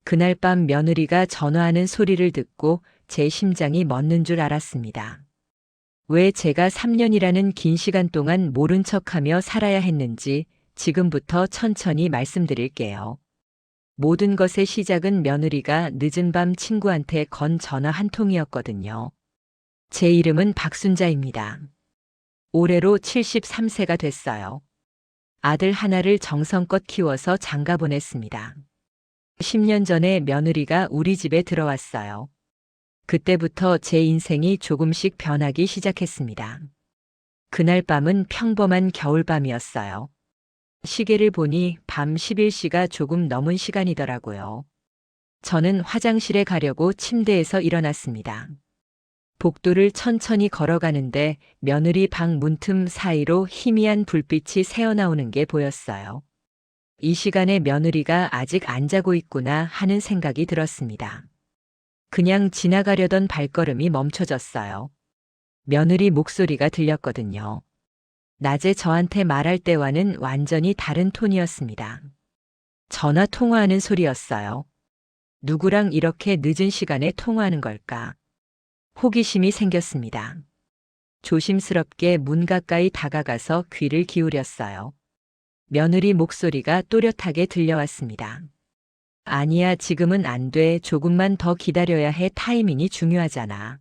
그날 밤 며느리가 전화하는 소리를 듣고 제 심장이 멎는 줄 알았습니다. 왜 제가 3년이라는 긴 시간 동안 모른 척하며 살아야 했는지 지금부터 천천히 말씀드릴게요. 모든 것의 시작은 며느리가 늦은 밤 친구한테 건 전화 한 통이었거든요. 제 이름은 박순자입니다. 올해로 73세가 됐어요. 아들 하나를 정성껏 키워서 장가 보냈습니다. 10년 전에 며느리가 우리 집에 들어왔어요. 그때부터 제 인생이 조금씩 변하기 시작했습니다. 그날 밤은 평범한 겨울밤이었어요. 시계를 보니 밤 11시가 조금 넘은 시간이더라고요. 저는 화장실에 가려고 침대에서 일어났습니다. 복도를 천천히 걸어가는데 며느리 방 문틈 사이로 희미한 불빛이 새어나오는 게 보였어요. 이 시간에 며느리가 아직 안 자고 있구나 하는 생각이 들었습니다. 그냥 지나가려던 발걸음이 멈춰졌어요. 며느리 목소리가 들렸거든요. 낮에 저한테 말할 때와는 완전히 다른 톤이었습니다. 전화 통화하는 소리였어요. 누구랑 이렇게 늦은 시간에 통화하는 걸까? 호기심이 생겼습니다. 조심스럽게 문 가까이 다가가서 귀를 기울였어요. 며느리 목소리가 또렷하게 들려왔습니다. 아니야, 지금은 안 돼. 조금만 더 기다려야 해. 타이밍이 중요하잖아.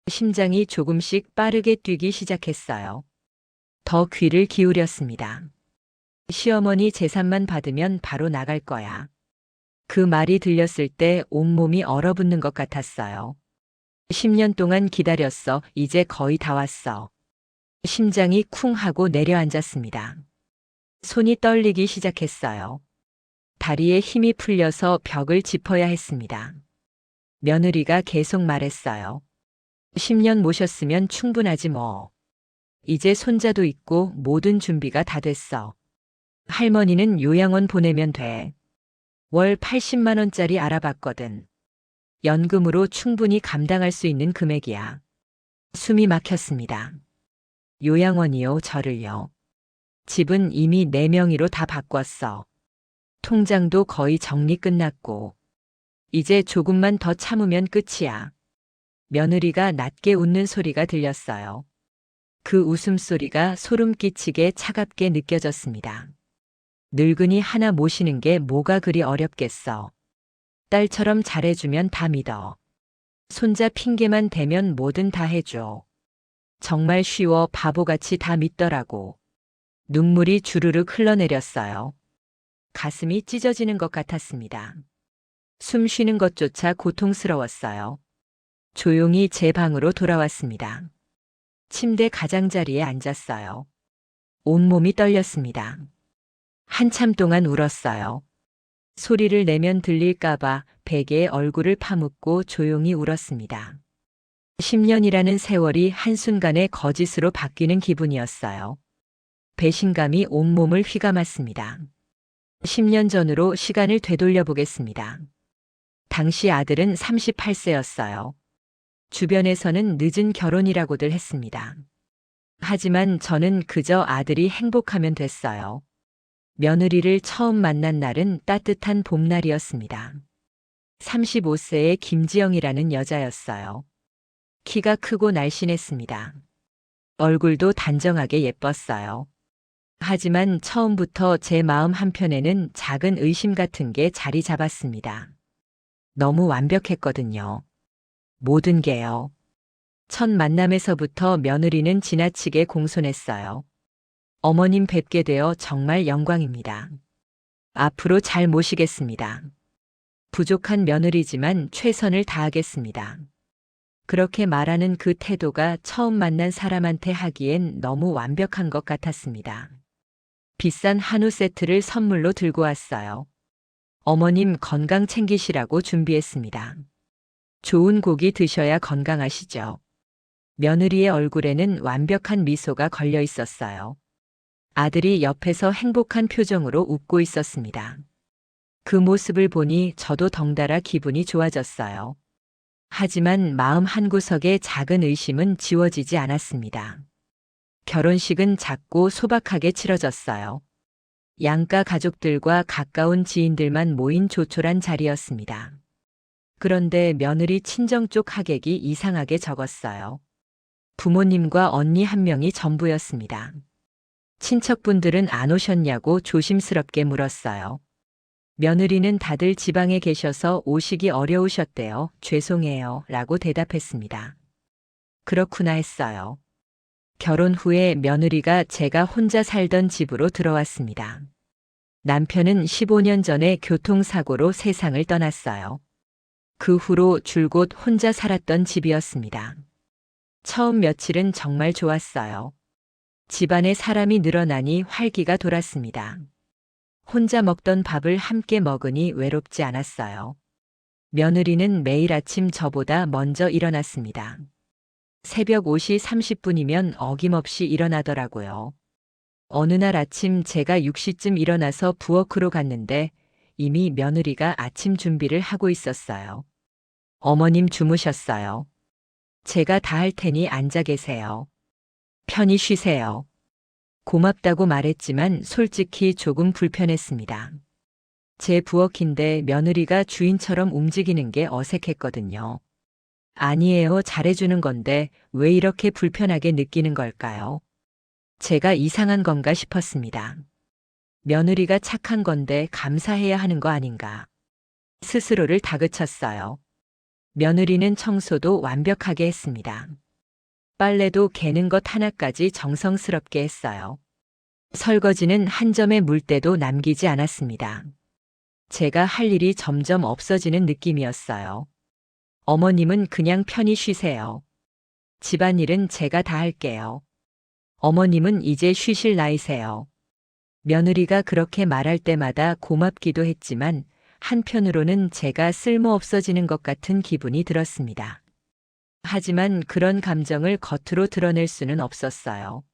심장이 조금씩 빠르게 뛰기 시작했어요. 더 귀를 기울였습니다. 시어머니 재산만 받으면 바로 나갈 거야. 그 말이 들렸을 때 온몸이 얼어붙는 것 같았어요. 10년 동안 기다렸어. 이제 거의 다 왔어. 심장이 쿵 하고 내려앉았습니다. 손이 떨리기 시작했어요. 다리에 힘이 풀려서 벽을 짚어야 했습니다. 며느리가 계속 말했어요. 10년 모셨으면 충분하지 뭐. 이제 손자도 있고 모든 준비가 다 됐어. 할머니는 요양원 보내면 돼. 월 80만 원짜리 알아봤거든. 연금으로 충분히 감당할 수 있는 금액이야. 숨이 막혔습니다. 요양원이요, 저를요. 집은 이미 내 명의로 다 바꿨어. 통장도 거의 정리 끝났고. 이제 조금만 더 참으면 끝이야. 며느리가 낮게 웃는 소리가 들렸어요. 그 웃음소리가 소름 끼치게 차갑게 느껴졌습니다. 늙은이 하나 모시는 게 뭐가 그리 어렵겠어. 딸처럼 잘해주면 다 믿어. 손자 핑계만 대면 뭐든 다 해줘. 정말 쉬워. 바보같이 다 믿더라고. 눈물이 주르륵 흘러내렸어요. 가슴이 찢어지는 것 같았습니다. 숨 쉬는 것조차 고통스러웠어요. 조용히 제 방으로 돌아왔습니다. 침대 가장자리에 앉았어요. 온몸이 떨렸습니다. 한참 동안 울었어요. 소리를 내면 들릴까봐 베개에 얼굴을 파묻고 조용히 울었습니다. 10년이라는 세월이 한순간에 거짓으로 바뀌는 기분이었어요. 배신감이 온몸을 휘감았습니다. 10년 전으로 시간을 되돌려 보겠습니다. 당시 아들은 38세였어요. 주변에서는 늦은 결혼이라고들 했습니다. 하지만 저는 그저 아들이 행복하면 됐어요. 며느리를 처음 만난 날은 따뜻한 봄날이었습니다. 35세의 김지영이라는 여자였어요. 키가 크고 날씬했습니다. 얼굴도 단정하게 예뻤어요. 하지만 처음부터 제 마음 한편에는 작은 의심 같은 게 자리 잡았습니다. 너무 완벽했거든요. 모든 게요. 첫 만남에서부터 며느리는 지나치게 공손했어요. 어머님 뵙게 되어 정말 영광입니다. 앞으로 잘 모시겠습니다. 부족한 며느리지만 최선을 다하겠습니다. 그렇게 말하는 그 태도가 처음 만난 사람한테 하기엔 너무 완벽한 것 같았습니다. 비싼 한우 세트를 선물로 들고 왔어요. 어머님 건강 챙기시라고 준비했습니다. 좋은 고기 드셔야 건강하시죠. 며느리의 얼굴에는 완벽한 미소가 걸려 있었어요. 아들이 옆에서 행복한 표정으로 웃고 있었습니다. 그 모습을 보니 저도 덩달아 기분이 좋아졌어요. 하지만 마음 한구석에 작은 의심은 지워지지 않았습니다. 결혼식은 작고 소박하게 치러졌어요. 양가 가족들과 가까운 지인들만 모인 조촐한 자리였습니다. 그런데 며느리 친정 쪽 하객이 이상하게 적었어요. 부모님과 언니 한 명이 전부였습니다. 친척분들은 안 오셨냐고 조심스럽게 물었어요. 며느리는 다들 지방에 계셔서 오시기 어려우셨대요. 죄송해요. 라고 대답했습니다. 그렇구나 했어요. 결혼 후에 며느리가 제가 혼자 살던 집으로 들어왔습니다. 남편은 15년 전에 교통사고로 세상을 떠났어요. 그 후로 줄곧 혼자 살았던 집이었습니다. 처음 며칠은 정말 좋았어요. 집안에 사람이 늘어나니 활기가 돌았습니다. 혼자 먹던 밥을 함께 먹으니 외롭지 않았어요. 며느리는 매일 아침 저보다 먼저 일어났습니다. 새벽 5시 30분이면 어김없이 일어나더라고요. 어느 날 아침 제가 6시쯤 일어나서 부엌으로 갔는데 이미 며느리가 아침 준비를 하고 있었어요. 어머님 주무셨어요. 제가 다 할 테니 앉아 계세요. 편히 쉬세요. 고맙다고 말했지만 솔직히 조금 불편했습니다. 제 부엌인데 며느리가 주인처럼 움직이는 게 어색했거든요. 아니에요. 잘해주는 건데 왜 이렇게 불편하게 느끼는 걸까요? 제가 이상한 건가 싶었습니다. 며느리가 착한 건데 감사해야 하는 거 아닌가. 스스로를 다그쳤어요. 며느리는 청소도 완벽하게 했습니다. 빨래도 개는 것 하나까지 정성스럽게 했어요. 설거지는 한 점의 물때도 남기지 않았습니다. 제가 할 일이 점점 없어지는 느낌이었어요. 어머님은 그냥 편히 쉬세요. 집안일은 제가 다 할게요. 어머님은 이제 쉬실 나이세요. 며느리가 그렇게 말할 때마다 고맙기도 했지만 한편으로는 제가 쓸모없어지는 것 같은 기분이 들었습니다. 하지만 그런 감정을 겉으로 드러낼 수는 없었어요.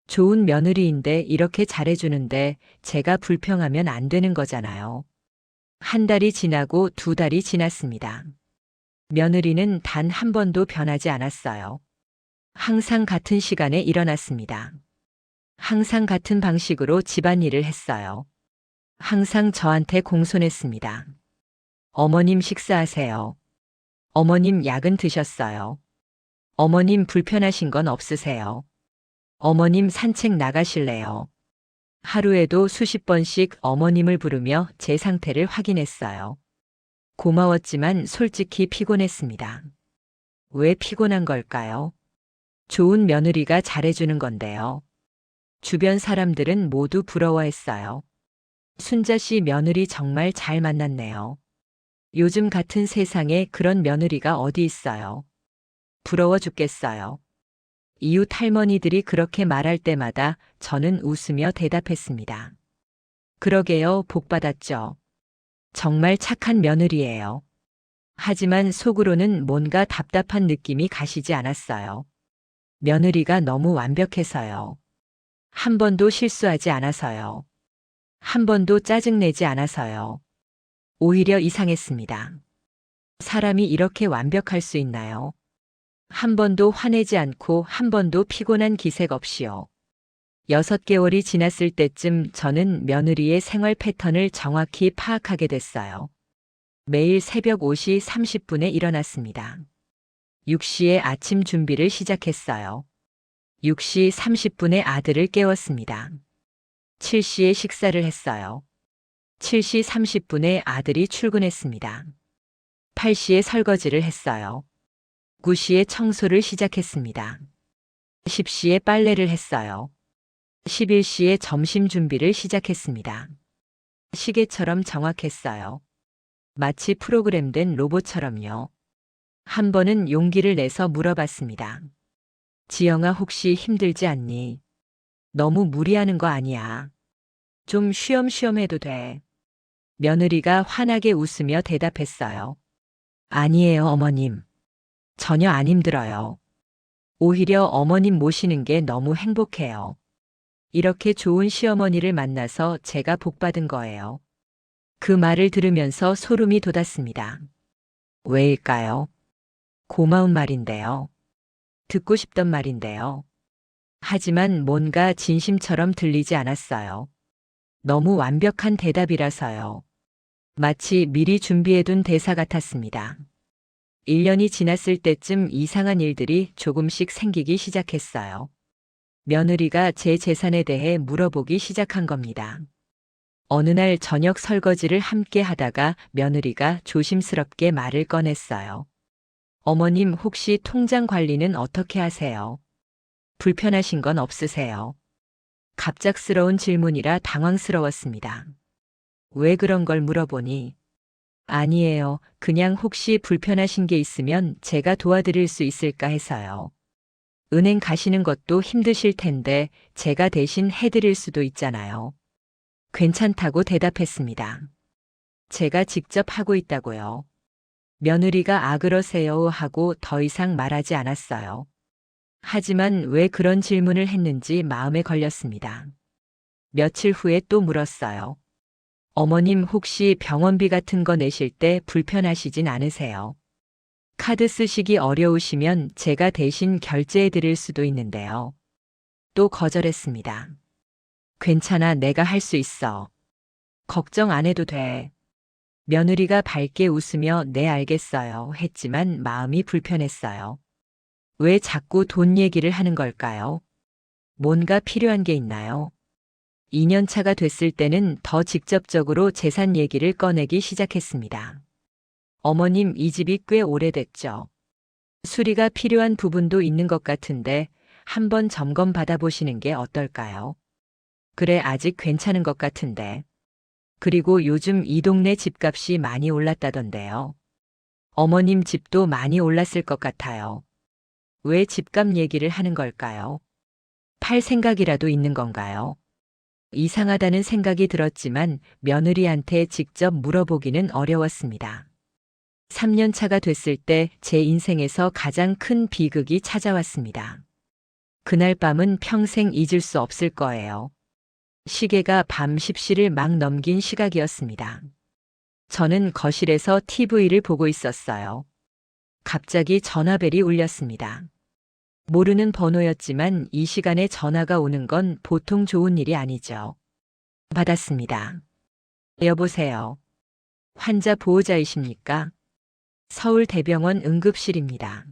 좋은 며느리인데 이렇게 잘해주는데 제가 불평하면 안 되는 거잖아요. 한 달이 지나고 두 달이 지났습니다. 며느리는 단 한 번도 변하지 않았어요. 항상 같은 시간에 일어났습니다. 항상 같은 방식으로 집안일을 했어요. 항상 저한테 공손했습니다. 어머님 식사하세요. 어머님 약은 드셨어요. 어머님 불편하신 건 없으세요. 어머님 산책 나가실래요? 하루에도 수십 번씩 어머님을 부르며 제 상태를 확인했어요. 고마웠지만 솔직히 피곤했습니다. 왜 피곤한 걸까요? 좋은 며느리가 잘해주는 건데요. 주변 사람들은 모두 부러워했어요. 순자 씨 며느리 정말 잘 만났네요. 요즘 같은 세상에 그런 며느리가 어디 있어요. 부러워 죽겠어요. 이웃 할머니들이 그렇게 말할 때마다 저는 웃으며 대답했습니다. 그러게요, 복 받았죠. 정말 착한 며느리예요. 하지만 속으로는 뭔가 답답한 느낌이 가시지 않았어요. 며느리가 너무 완벽해서요. 한 번도 실수하지 않아서요. 한 번도 짜증내지 않아서요. 오히려 이상했습니다. 사람이 이렇게 완벽할 수 있나요? 한 번도 화내지 않고 한 번도 피곤한 기색 없이요. 6개월이 지났을 때쯤 저는 며느리의 생활 패턴을 정확히 파악하게 됐어요. 매일 새벽 5시 30분에 일어났습니다. 6시에 아침 준비를 시작했어요. 6시 30분에 아들을 깨웠습니다. 7시에 식사를 했어요. 7시 30분에 아들이 출근했습니다. 8시에 설거지를 했어요. 9시에 청소를 시작했습니다. 10시에 빨래를 했어요. 11시에 점심 준비를 시작했습니다. 시계처럼 정확했어요. 마치 프로그램된 로봇처럼요. 한 번은 용기를 내서 물어봤습니다. 지영아, 혹시 힘들지 않니? 너무 무리하는 거 아니야. 좀 쉬엄쉬엄 해도 돼. 며느리가 환하게 웃으며 대답했어요. 아니에요, 어머님. 전혀 안 힘들어요. 오히려 어머님 모시는 게 너무 행복해요. 이렇게 좋은 시어머니를 만나서 제가 복받은 거예요. 그 말을 들으면서 소름이 돋았습니다. 왜일까요? 고마운 말인데요. 듣고 싶던 말인데요. 하지만 뭔가 진심처럼 들리지 않았어요. 너무 완벽한 대답이라서요. 마치 미리 준비해둔 대사 같았습니다. 1년이 지났을 때쯤 이상한 일들이 조금씩 생기기 시작했어요. 며느리가 제 재산에 대해 물어보기 시작한 겁니다. 어느 날 저녁 설거지를 함께 하다가 며느리가 조심스럽게 말을 꺼냈어요. 어머님, 혹시 통장 관리는 어떻게 하세요? 불편하신 건 없으세요? 갑작스러운 질문이라 당황스러웠습니다. 왜 그런 걸 물어보니? 아니에요. 그냥 혹시 불편하신 게 있으면 제가 도와드릴 수 있을까 해서요. 은행 가시는 것도 힘드실 텐데 제가 대신 해드릴 수도 있잖아요. 괜찮다고 대답했습니다. 제가 직접 하고 있다고요. 며느리가 아 그러세요 하고 더 이상 말하지 않았어요. 하지만 왜 그런 질문을 했는지 마음에 걸렸습니다. 며칠 후에 또 물었어요. 어머님, 혹시 병원비 같은 거 내실 때 불편하시진 않으세요? 카드 쓰시기 어려우시면 제가 대신 결제해 드릴 수도 있는데요. 또 거절했습니다. 괜찮아, 내가 할 수 있어. 걱정 안 해도 돼. 며느리가 밝게 웃으며 네 알겠어요 했지만 마음이 불편했어요. 왜 자꾸 돈 얘기를 하는 걸까요? 뭔가 필요한 게 있나요? 2년 차가 됐을 때는 더 직접적으로 재산 얘기를 꺼내기 시작했습니다. 어머님, 이 집이 꽤 오래됐죠. 수리가 필요한 부분도 있는 것 같은데 한번 점검 받아보시는 게 어떨까요? 그래, 아직 괜찮은 것 같은데. 그리고 요즘 이 동네 집값이 많이 올랐다던데요. 어머님 집도 많이 올랐을 것 같아요. 왜 집값 얘기를 하는 걸까요? 팔 생각이라도 있는 건가요? 이상하다는 생각이 들었지만 며느리한테 직접 물어보기는 어려웠습니다. 3년 차가 됐을 때 제 인생에서 가장 큰 비극이 찾아왔습니다. 그날 밤은 평생 잊을 수 없을 거예요. 시계가 밤 10시를 막 넘긴 시각이었습니다. 저는 거실에서 TV를 보고 있었어요. 갑자기 전화벨이 울렸습니다. 모르는 번호였지만 이 시간에 전화가 오는 건 보통 좋은 일이 아니죠. 받았습니다. 여보세요. 환자 보호자이십니까? 서울대병원 응급실입니다.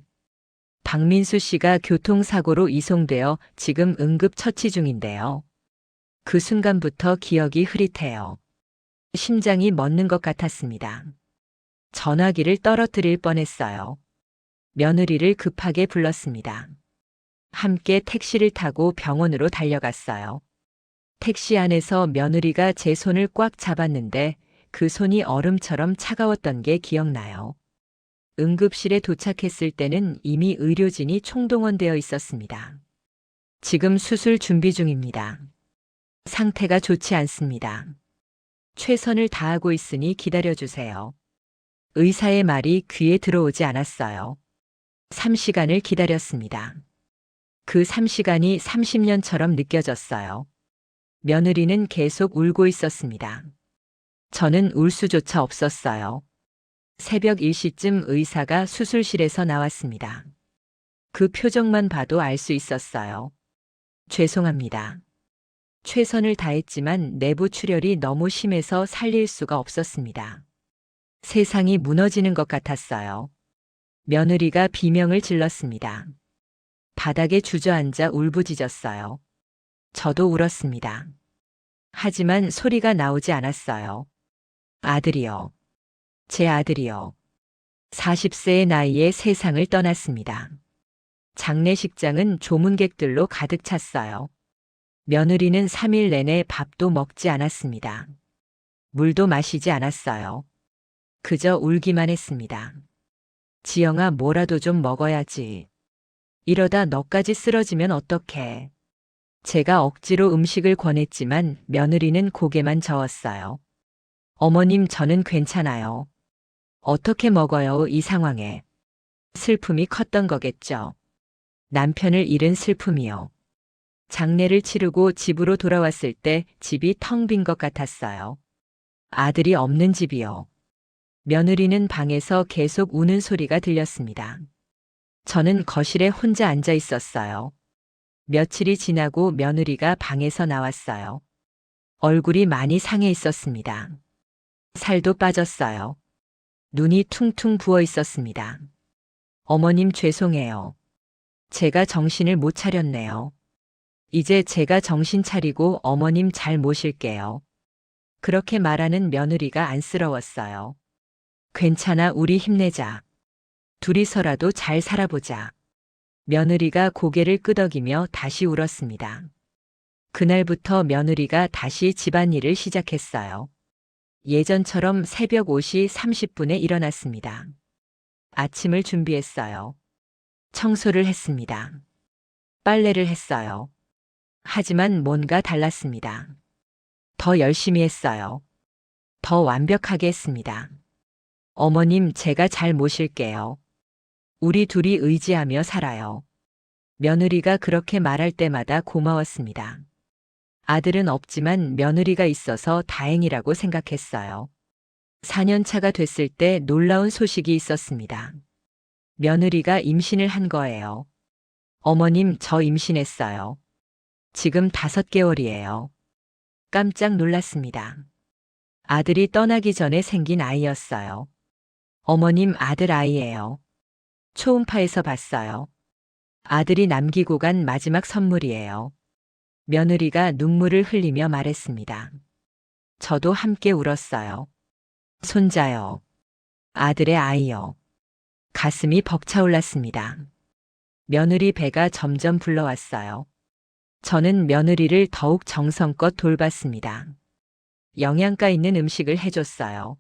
박민수 씨가 교통사고로 이송되어 지금 응급처치 중인데요. 그 순간부터 기억이 흐릿해요. 심장이 멎는 것 같았습니다. 전화기를 떨어뜨릴 뻔했어요. 며느리를 급하게 불렀습니다. 함께 택시를 타고 병원으로 달려갔어요. 택시 안에서 며느리가 제 손을 꽉 잡았는데 그 손이 얼음처럼 차가웠던 게 기억나요. 응급실에 도착했을 때는 이미 의료진이 총동원되어 있었습니다. 지금 수술 준비 중입니다. 상태가 좋지 않습니다. 최선을 다하고 있으니 기다려주세요. 의사의 말이 귀에 들어오지 않았어요. 3시간을 기다렸습니다. 그 3시간이 30년처럼 느껴졌어요. 며느리는 계속 울고 있었습니다. 저는 울 수조차 없었어요. 새벽 1시쯤 의사가 수술실에서 나왔습니다. 그 표정만 봐도 알 수 있었어요. 죄송합니다. 최선을 다했지만 내부 출혈이 너무 심해서 살릴 수가 없었습니다. 세상이 무너지는 것 같았어요. 며느리가 비명을 질렀습니다. 바닥에 주저앉아 울부짖었어요. 저도 울었습니다. 하지만 소리가 나오지 않았어요. 아들이요. 제 아들이요. 40세의 나이에 세상을 떠났습니다. 장례식장은 조문객들로 가득 찼어요. 며느리는 3일 내내 밥도 먹지 않았습니다. 물도 마시지 않았어요. 그저 울기만 했습니다. 지영아, 뭐라도 좀 먹어야지. 이러다 너까지 쓰러지면 어떡해. 제가 억지로 음식을 권했지만 며느리는 고개만 저었어요. 어머님, 저는 괜찮아요. 어떻게 먹어요, 이 상황에. 슬픔이 컸던 거겠죠. 남편을 잃은 슬픔이요. 장례를 치르고 집으로 돌아왔을 때 집이 텅 빈 것 같았어요. 아들이 없는 집이요. 며느리는 방에서 계속 우는 소리가 들렸습니다. 저는 거실에 혼자 앉아 있었어요. 며칠이 지나고 며느리가 방에서 나왔어요. 얼굴이 많이 상해 있었습니다. 살도 빠졌어요. 눈이 퉁퉁 부어 있었습니다. 어머님 죄송해요. 제가 정신을 못 차렸네요. 이제 제가 정신 차리고 어머님 잘 모실게요. 그렇게 말하는 며느리가 안쓰러웠어요. 괜찮아, 우리 힘내자. 둘이서라도 잘 살아보자. 며느리가 고개를 끄덕이며 다시 울었습니다. 그날부터 며느리가 다시 집안일을 시작했어요. 예전처럼 새벽 5시 30분에 일어났습니다. 아침을 준비했어요. 청소를 했습니다. 빨래를 했어요. 하지만 뭔가 달랐습니다. 더 열심히 했어요. 더 완벽하게 했습니다. 어머님, 제가 잘 모실게요. 우리 둘이 의지하며 살아요. 며느리가 그렇게 말할 때마다 고마웠습니다. 아들은 없지만 며느리가 있어서 다행이라고 생각했어요. 4년 차가 됐을 때 놀라운 소식이 있었습니다. 며느리가 임신을 한 거예요. 어머님, 저 임신했어요. 지금 5개월이에요. 깜짝 놀랐습니다. 아들이 떠나기 전에 생긴 아이였어요. 어머님, 아들 아이예요. 초음파에서 봤어요. 아들이 남기고 간 마지막 선물이에요. 며느리가 눈물을 흘리며 말했습니다. 저도 함께 울었어요. 손자요. 아들의 아이요. 가슴이 벅차올랐습니다. 며느리 배가 점점 불러왔어요. 저는 며느리를 더욱 정성껏 돌봤습니다. 영양가 있는 음식을 해줬어요.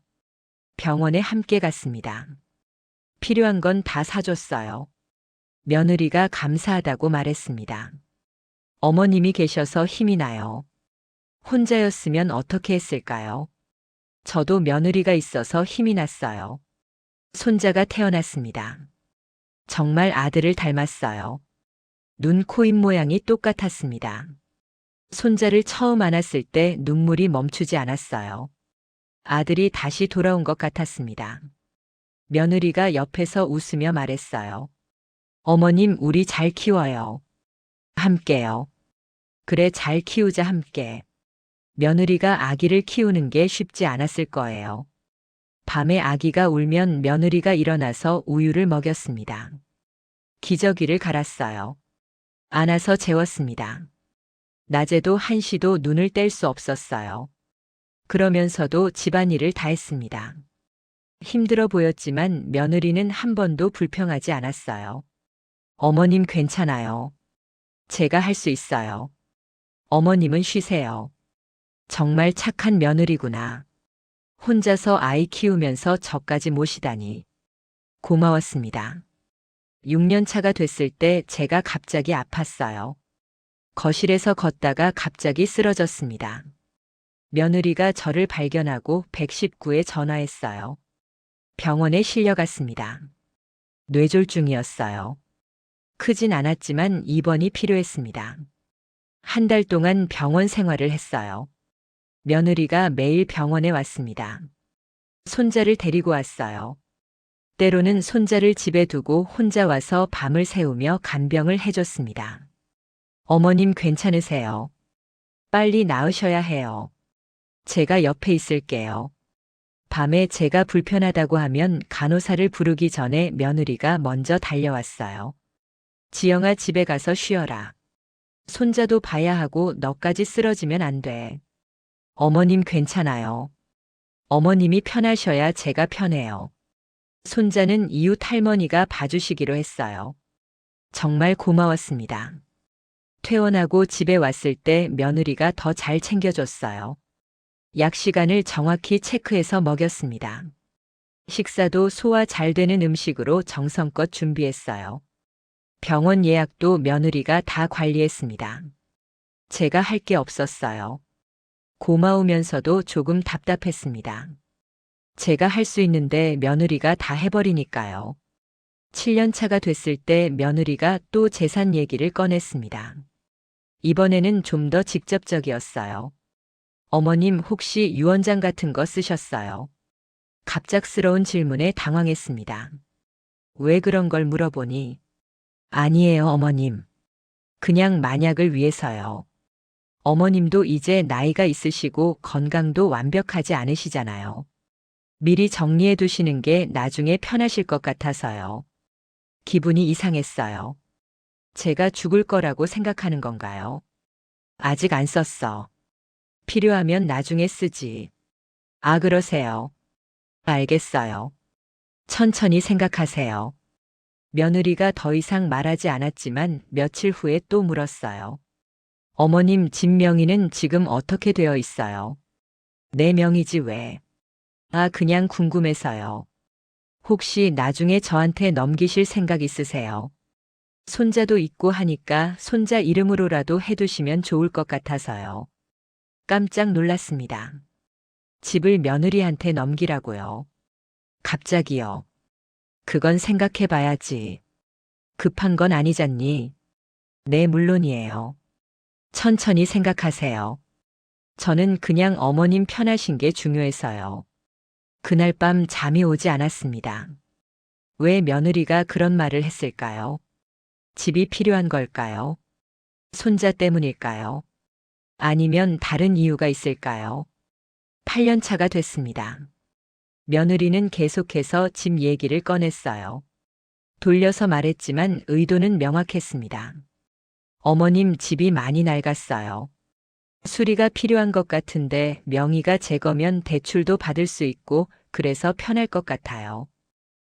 병원에 함께 갔습니다. 필요한 건 다 사줬어요. 며느리가 감사하다고 말했습니다. 어머님이 계셔서 힘이 나요. 혼자였으면 어떻게 했을까요? 저도 며느리가 있어서 힘이 났어요. 손자가 태어났습니다. 정말 아들을 닮았어요. 눈, 코, 입 모양이 똑같았습니다. 손자를 처음 안았을 때 눈물이 멈추지 않았어요. 아들이 다시 돌아온 것 같았습니다. 며느리가 옆에서 웃으며 말했어요. 어머님, 우리 잘 키워요. 함께요. 그래, 잘 키우자, 함께. 며느리가 아기를 키우는 게 쉽지 않았을 거예요. 밤에 아기가 울면 며느리가 일어나서 우유를 먹였습니다. 기저귀를 갈았어요. 안아서 재웠습니다. 낮에도 한시도 눈을 뗄 수 없었어요. 그러면서도 집안일을 다 했습니다. 힘들어 보였지만 며느리는 한 번도 불평하지 않았어요. 어머님, 괜찮아요. 제가 할 수 있어요. 어머님은 쉬세요. 정말 착한 며느리구나. 혼자서 아이 키우면서 저까지 모시다니. 고마웠습니다. 6년 차가 됐을 때 제가 갑자기 아팠어요. 거실에서 걷다가 갑자기 쓰러졌습니다. 며느리가 저를 발견하고 119에 전화했어요. 병원에 실려갔습니다. 뇌졸중이었어요. 크진 않았지만 입원이 필요했습니다. 한 달 동안 병원 생활을 했어요. 며느리가 매일 병원에 왔습니다. 손자를 데리고 왔어요. 때로는 손자를 집에 두고 혼자 와서 밤을 새우며 간병을 해줬습니다. 어머님, 괜찮으세요? 빨리 나으셔야 해요. 제가 옆에 있을게요. 밤에 제가 불편하다고 하면 간호사를 부르기 전에 며느리가 먼저 달려왔어요. 지영아, 집에 가서 쉬어라. 손자도 봐야 하고 너까지 쓰러지면 안 돼. 어머님, 괜찮아요. 어머님이 편하셔야 제가 편해요. 손자는 이웃 할머니가 봐주시기로 했어요. 정말 고마웠습니다. 퇴원하고 집에 왔을 때 며느리가 더 잘 챙겨줬어요. 약 시간을 정확히 체크해서 먹였습니다. 식사도 소화 잘 되는 음식으로 정성껏 준비했어요. 병원 예약도 며느리가 다 관리했습니다. 제가 할 게 없었어요. 고마우면서도 조금 답답했습니다. 제가 할 수 있는데 며느리가 다 해버리니까요. 7년 차가 됐을 때 며느리가 또 재산 얘기를 꺼냈습니다. 이번에는 좀 더 직접적이었어요. 어머님, 혹시 유언장 같은 거 쓰셨어요? 갑작스러운 질문에 당황했습니다. 왜 그런 걸 물어보니? 아니에요, 어머님. 그냥 만약을 위해서요. 어머님도 이제 나이가 있으시고 건강도 완벽하지 않으시잖아요. 미리 정리해 두시는 게 나중에 편하실 것 같아서요. 기분이 이상했어요. 제가 죽을 거라고 생각하는 건가요? 아직 안 썼어. 필요하면 나중에 쓰지. 아, 그러세요. 알겠어요. 천천히 생각하세요. 며느리가 더 이상 말하지 않았지만 며칠 후에 또 물었어요. 어머님 집 명의는 지금 어떻게 되어 있어요? 내 명의지 왜? 아, 그냥 궁금해서요. 혹시 나중에 저한테 넘기실 생각 있으세요? 손자도 있고 하니까 손자 이름으로라도 해두시면 좋을 것 같아서요. 깜짝 놀랐습니다. 집을 며느리한테 넘기라고요. 갑자기요. 그건 생각해 봐야지. 급한 건 아니잖니. 네, 물론이에요. 천천히 생각하세요. 저는 그냥 어머님 편하신 게 중요해서요. 그날 밤 잠이 오지 않았습니다. 왜 며느리가 그런 말을 했을까요? 집이 필요한 걸까요? 손자 때문일까요? 아니면 다른 이유가 있을까요? 8년 차가 됐습니다. 며느리는 계속해서 집 얘기를 꺼냈어요. 돌려서 말했지만 의도는 명확했습니다. 어머님 집이 많이 낡았어요. 수리가 필요한 것 같은데 명의가 제 거면 대출도 받을 수 있고 그래서 편할 것 같아요.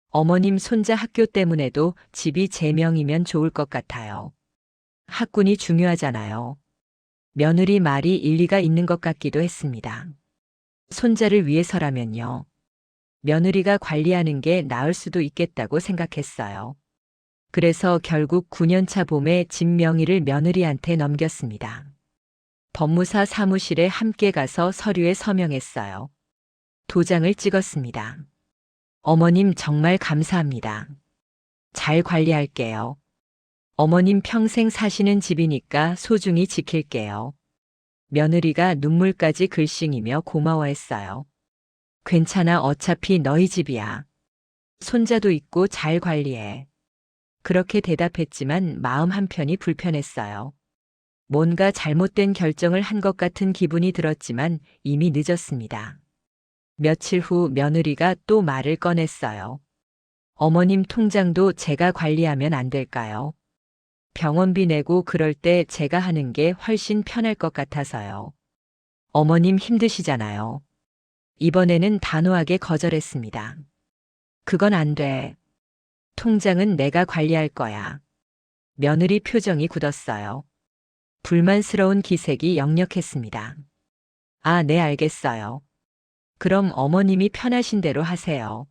어머님 손자 학교 때문에도 집이 제 명이면 좋을 것 같아요. 학군이 중요하잖아요. 며느리 말이 일리가 있는 것 같기도 했습니다. 손자를 위해서라면요. 며느리가 관리하는 게 나을 수도 있겠다고 생각했어요. 그래서 결국 9년차 봄에 집 명의를 며느리한테 넘겼습니다. 법무사 사무실에 함께 가서 서류에 서명했어요. 도장을 찍었습니다. 어머님 정말 감사합니다. 잘 관리할게요. 어머님 평생 사시는 집이니까 소중히 지킬게요. 며느리가 눈물까지 글썽이며 고마워했어요. 괜찮아, 어차피 너희 집이야. 손자도 있고 잘 관리해. 그렇게 대답했지만 마음 한편이 불편했어요. 뭔가 잘못된 결정을 한 것 같은 기분이 들었지만 이미 늦었습니다. 며칠 후 며느리가 또 말을 꺼냈어요. 어머님 통장도 제가 관리하면 안 될까요? 병원비 내고 그럴 때 제가 하는 게 훨씬 편할 것 같아서요. 어머님 힘드시잖아요. 이번에는 단호하게 거절했습니다. 그건 안 돼. 통장은 내가 관리할 거야. 며느리 표정이 굳었어요. 불만스러운 기색이 역력했습니다. 아, 네, 알겠어요. 그럼 어머님이 편하신 대로 하세요.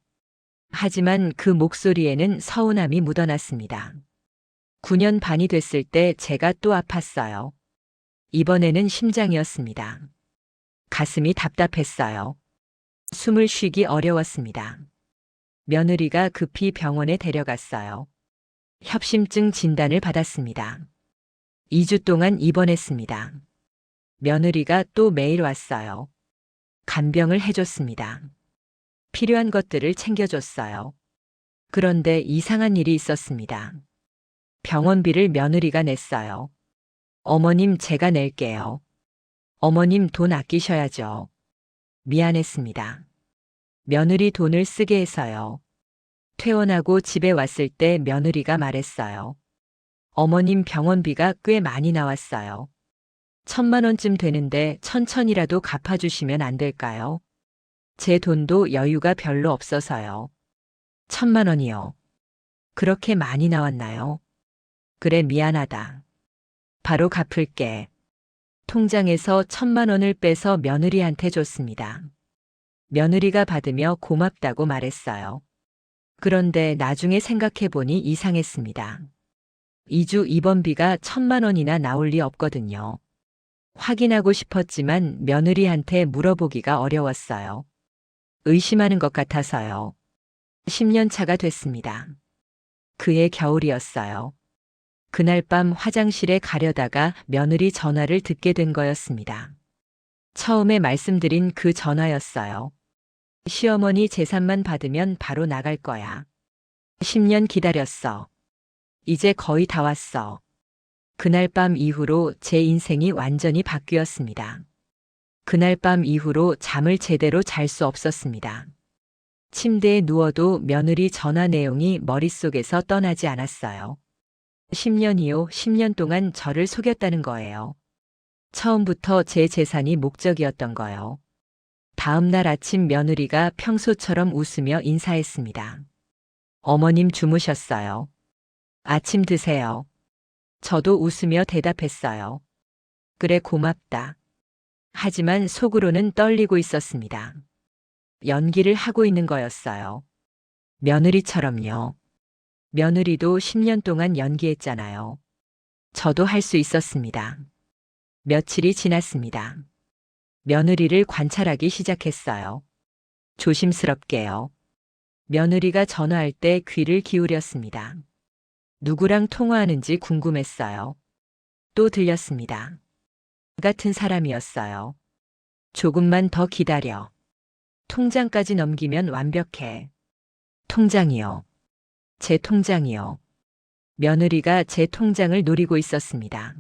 하지만 그 목소리에는 서운함이 묻어났습니다. 9년 반이 됐을 때 제가 또 아팠어요. 이번에는 심장이었습니다. 가슴이 답답했어요. 숨을 쉬기 어려웠습니다. 며느리가 급히 병원에 데려갔어요. 협심증 진단을 받았습니다. 2주 동안 입원했습니다. 며느리가 또 매일 왔어요. 간병을 해줬습니다. 필요한 것들을 챙겨줬어요. 그런데 이상한 일이 있었습니다. 병원비를 며느리가 냈어요. 어머님 제가 낼게요. 어머님 돈 아끼셔야죠. 미안했습니다. 며느리 돈을 쓰게 해서요. 퇴원하고 집에 왔을 때 며느리가 말했어요. 어머님 병원비가 꽤 많이 나왔어요. 1,000만 원쯤 되는데 천천히라도 갚아주시면 안 될까요? 제 돈도 여유가 별로 없어서요. 1,000만 원이요. 그렇게 많이 나왔나요? 그래, 미안하다. 바로 갚을게. 통장에서 1,000만 원을 빼서 며느리한테 줬습니다. 며느리가 받으며 고맙다고 말했어요. 그런데 나중에 생각해보니 이상했습니다. 2주 입원비가 1,000만 원이나 나올 리 없거든요. 확인하고 싶었지만 며느리한테 물어보기가 어려웠어요. 의심하는 것 같아서요. 10년 차가 됐습니다. 그해 겨울이었어요. 그날 밤 화장실에 가려다가 며느리 전화를 듣게 된 거였습니다. 처음에 말씀드린 그 전화였어요. 시어머니 재산만 받으면 바로 나갈 거야. 10년 기다렸어. 이제 거의 다 왔어. 그날 밤 이후로 제 인생이 완전히 바뀌었습니다. 그날 밤 이후로 잠을 제대로 잘 수 없었습니다. 침대에 누워도 며느리 전화 내용이 머릿속에서 떠나지 않았어요. 10년이요, 10년 동안 저를 속였다는 거예요. 처음부터 제 재산이 목적이었던 거요. 다음 날 아침 며느리가 평소처럼 웃으며 인사했습니다. 어머님 주무셨어요. 아침 드세요. 저도 웃으며 대답했어요. 그래, 고맙다. 하지만 속으로는 떨리고 있었습니다. 연기를 하고 있는 거였어요. 며느리처럼요. 며느리도 10년 동안 연기했잖아요. 저도 할 수 있었습니다. 며칠이 지났습니다. 며느리를 관찰하기 시작했어요. 조심스럽게요. 며느리가 전화할 때 귀를 기울였습니다. 누구랑 통화하는지 궁금했어요. 또 들렸습니다. 같은 사람이었어요. 조금만 더 기다려. 통장까지 넘기면 완벽해. 통장이요. 제 통장이요. 며느리가 제 통장을 노리고 있었습니다.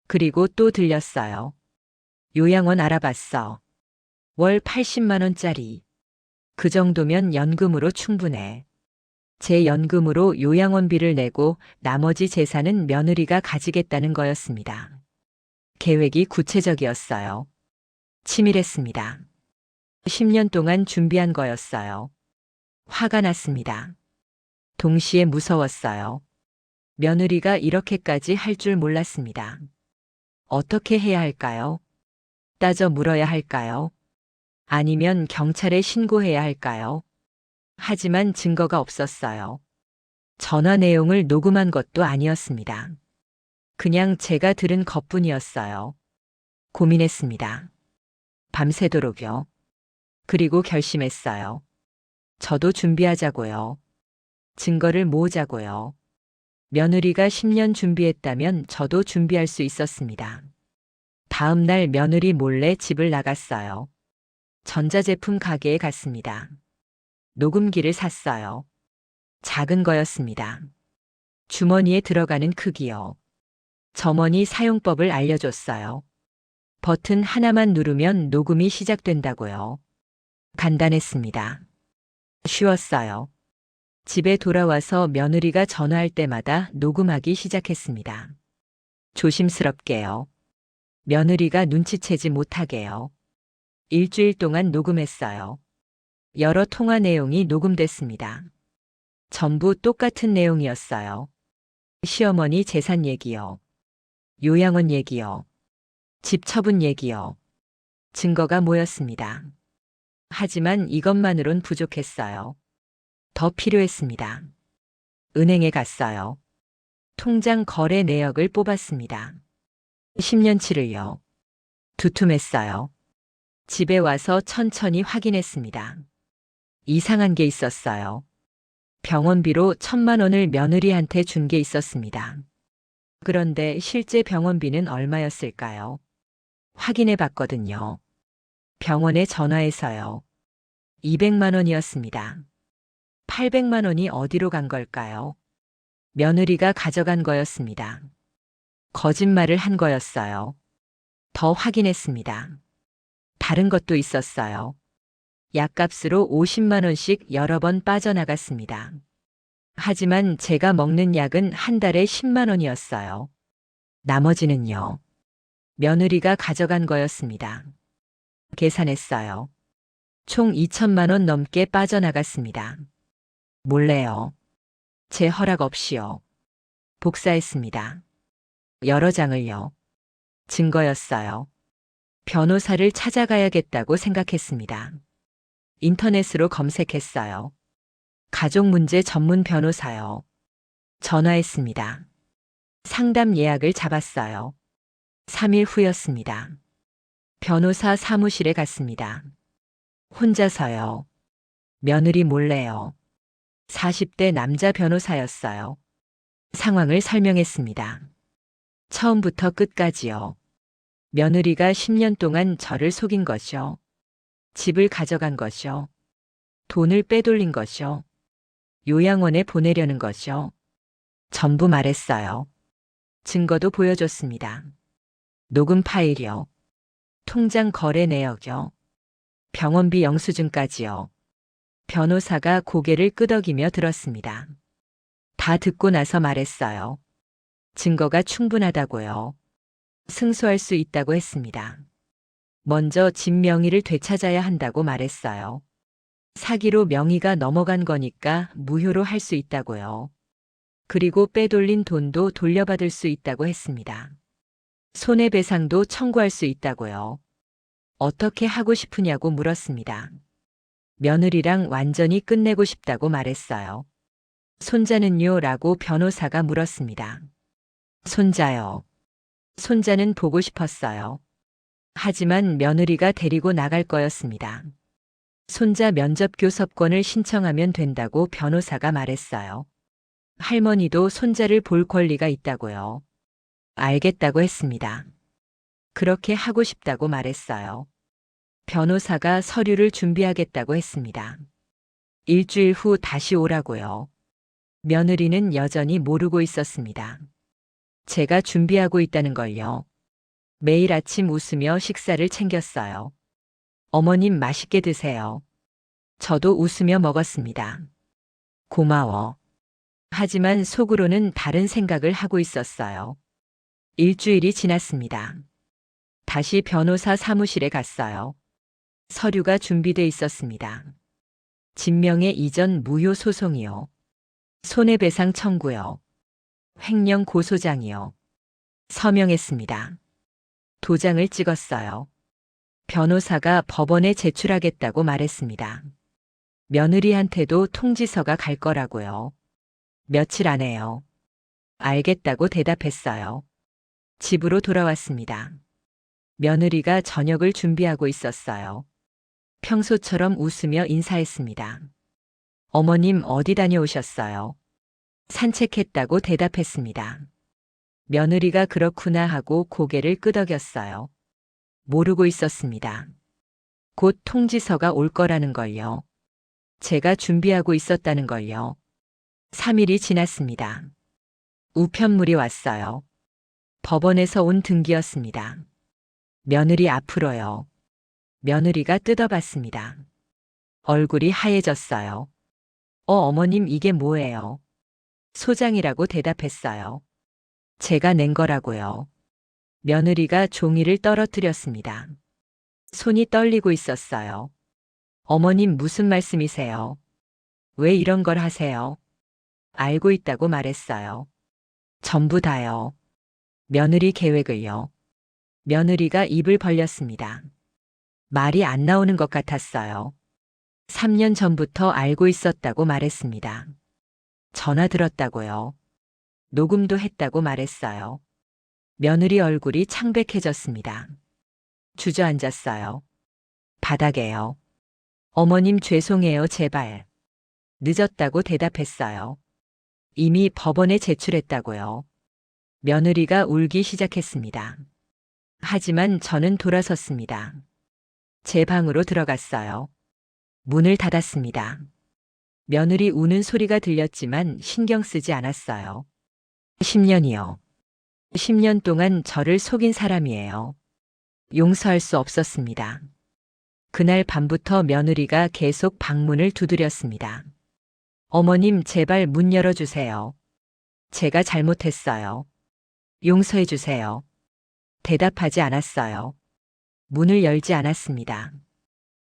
그리고 또 들렸어요. 요양원 알아봤어. 월 80만 원짜리. 그 정도면 연금으로 충분해. 제 연금으로 요양원비를 내고 나머지 재산은 며느리가 가지겠다는 거였습니다. 계획이 구체적이었어요. 치밀했습니다. 10년 동안 준비한 거였어요. 화가 났습니다. 동시에 무서웠어요. 며느리가 이렇게까지 할 줄 몰랐습니다. 어떻게 해야 할까요? 따져 물어야 할까요? 아니면 경찰에 신고해야 할까요? 하지만 증거가 없었어요. 전화 내용을 녹음한 것도 아니었습니다. 그냥 제가 들은 것뿐이었어요. 고민했습니다. 밤새도록요. 그리고 결심했어요. 저도 준비하자고요. 증거를 모으자고요. 며느리가 10년 준비했다면 저도 준비할 수 있었습니다. 다음 날 며느리 몰래 집을 나갔어요. 전자제품 가게에 갔습니다. 녹음기를 샀어요. 작은 거였습니다. 주머니에 들어가는 크기요. 점원이 사용법을 알려줬어요. 버튼 하나만 누르면 녹음이 시작된다고요. 간단했습니다. 쉬웠어요. 집에 돌아와서 며느리가 전화할 때마다 녹음하기 시작했습니다. 조심스럽게요. 며느리가 눈치채지 못하게요. 일주일 동안 녹음했어요. 여러 통화 내용이 녹음됐습니다. 전부 똑같은 내용이었어요. 시어머니 재산 얘기요. 요양원 얘기요. 집 처분 얘기요. 증거가 모였습니다. 하지만 이것만으론 부족했어요. 더 필요했습니다. 은행에 갔어요. 통장 거래 내역을 뽑았습니다. 10년치를요. 두툼했어요. 집에 와서 천천히 확인했습니다. 이상한 게 있었어요. 병원비로 1,000만 원을 며느리한테 준 게 있었습니다. 그런데 실제 병원비는 얼마였을까요? 확인해 봤거든요. 병원에 전화해서요. 200만 원이었습니다. 800만 원이 어디로 간 걸까요? 며느리가 가져간 거였습니다. 거짓말을 한 거였어요. 더 확인했습니다. 다른 것도 있었어요. 약값으로 50만 원씩 여러 번 빠져나갔습니다. 하지만 제가 먹는 약은 한 달에 10만 원이었어요. 나머지는요. 며느리가 가져간 거였습니다. 계산했어요. 총 2천만 원 넘게 빠져나갔습니다. 몰래요. 제 허락 없이요. 복사했습니다. 여러 장을요. 증거였어요. 변호사를 찾아가야겠다고 생각했습니다. 인터넷으로 검색했어요. 가족문제 전문 변호사요. 전화했습니다. 상담 예약을 잡았어요. 3일 후였습니다. 변호사 사무실에 갔습니다. 혼자서요. 며느리 몰래요. 40대 남자 변호사였어요. 상황을 설명했습니다. 처음부터 끝까지요. 며느리가 10년 동안 저를 속인 것이요. 집을 가져간 것이요. 돈을 빼돌린 것이요. 요양원에 보내려는 것이요. 전부 말했어요. 증거도 보여줬습니다. 녹음 파일이요. 통장 거래 내역이요. 병원비 영수증까지요. 변호사가 고개를 끄덕이며 들었습니다. 다 듣고 나서 말했어요. 증거가 충분하다고요. 승소할 수 있다고 했습니다. 먼저 집 명의를 되찾아야 한다고 말했어요. 사기로 명의가 넘어간 거니까 무효로 할 수 있다고요. 그리고 빼돌린 돈도 돌려받을 수 있다고 했습니다. 손해배상도 청구할 수 있다고요. 어떻게 하고 싶으냐고 물었습니다. 며느리랑 완전히 끝내고 싶다고 말했어요. 손자는요? 라고 변호사가 물었습니다. 손자요. 손자는 보고 싶었어요. 하지만 며느리가 데리고 나갈 거였습니다. 손자 면접 교섭권을 신청하면 된다고 변호사가 말했어요. 할머니도 손자를 볼 권리가 있다고요. 알겠다고 했습니다. 그렇게 하고 싶다고 말했어요. 변호사가 서류를 준비하겠다고 했습니다. 일주일 후 다시 오라고요. 며느리는 여전히 모르고 있었습니다. 제가 준비하고 있다는 걸요. 매일 아침 웃으며 식사를 챙겼어요. 어머님 맛있게 드세요. 저도 웃으며 먹었습니다. 고마워. 하지만 속으로는 다른 생각을 하고 있었어요. 일주일이 지났습니다. 다시 변호사 사무실에 갔어요. 서류가 준비돼 있었습니다. 진명의 이전 무효 소송이요. 손해배상 청구요. 횡령 고소장이요. 서명했습니다. 도장을 찍었어요. 변호사가 법원에 제출하겠다고 말했습니다. 며느리한테도 통지서가 갈 거라고요. 며칠 안에요. 알겠다고 대답했어요. 집으로 돌아왔습니다. 며느리가 저녁을 준비하고 있었어요. 평소처럼 웃으며 인사했습니다. 어머님 어디 다녀오셨어요? 산책했다고 대답했습니다. 며느리가 그렇구나 하고 고개를 끄덕였어요. 모르고 있었습니다. 곧 통지서가 올 거라는 걸요. 제가 준비하고 있었다는 걸요. 3일이 지났습니다. 우편물이 왔어요. 법원에서 온 등기였습니다. 며느리 앞으로요. 며느리가 뜯어봤습니다. 얼굴이 하얘졌어요. 어머님 이게 뭐예요? 소장이라고 대답했어요. 제가 낸 거라고요. 며느리가 종이를 떨어뜨렸습니다. 손이 떨리고 있었어요. 어머님 무슨 말씀이세요? 왜 이런 걸 하세요? 알고 있다고 말했어요. 전부 다요. 며느리 계획을요. 며느리가 입을 벌렸습니다. 말이 안 나오는 것 같았어요. 3년 전부터 알고 있었다고 말했습니다. 전화 들었다고요. 녹음도 했다고 말했어요. 며느리 얼굴이 창백해졌습니다. 주저앉았어요. 바닥에요. 어머님 죄송해요 제발. 늦었다고 대답했어요. 이미 법원에 제출했다고요. 며느리가 울기 시작했습니다. 하지만 저는 돌아섰습니다. 제 방으로 들어갔어요. 문을 닫았습니다. 며느리 우는 소리가 들렸지만 신경 쓰지 않았어요. 10년이요. 10년 동안 저를 속인 사람이에요. 용서할 수 없었습니다. 그날 밤부터 며느리가 계속 방문을 두드렸습니다. 어머님 제발 문 열어주세요. 제가 잘못했어요. 용서해 주세요. 대답하지 않았어요. 문을 열지 않았습니다.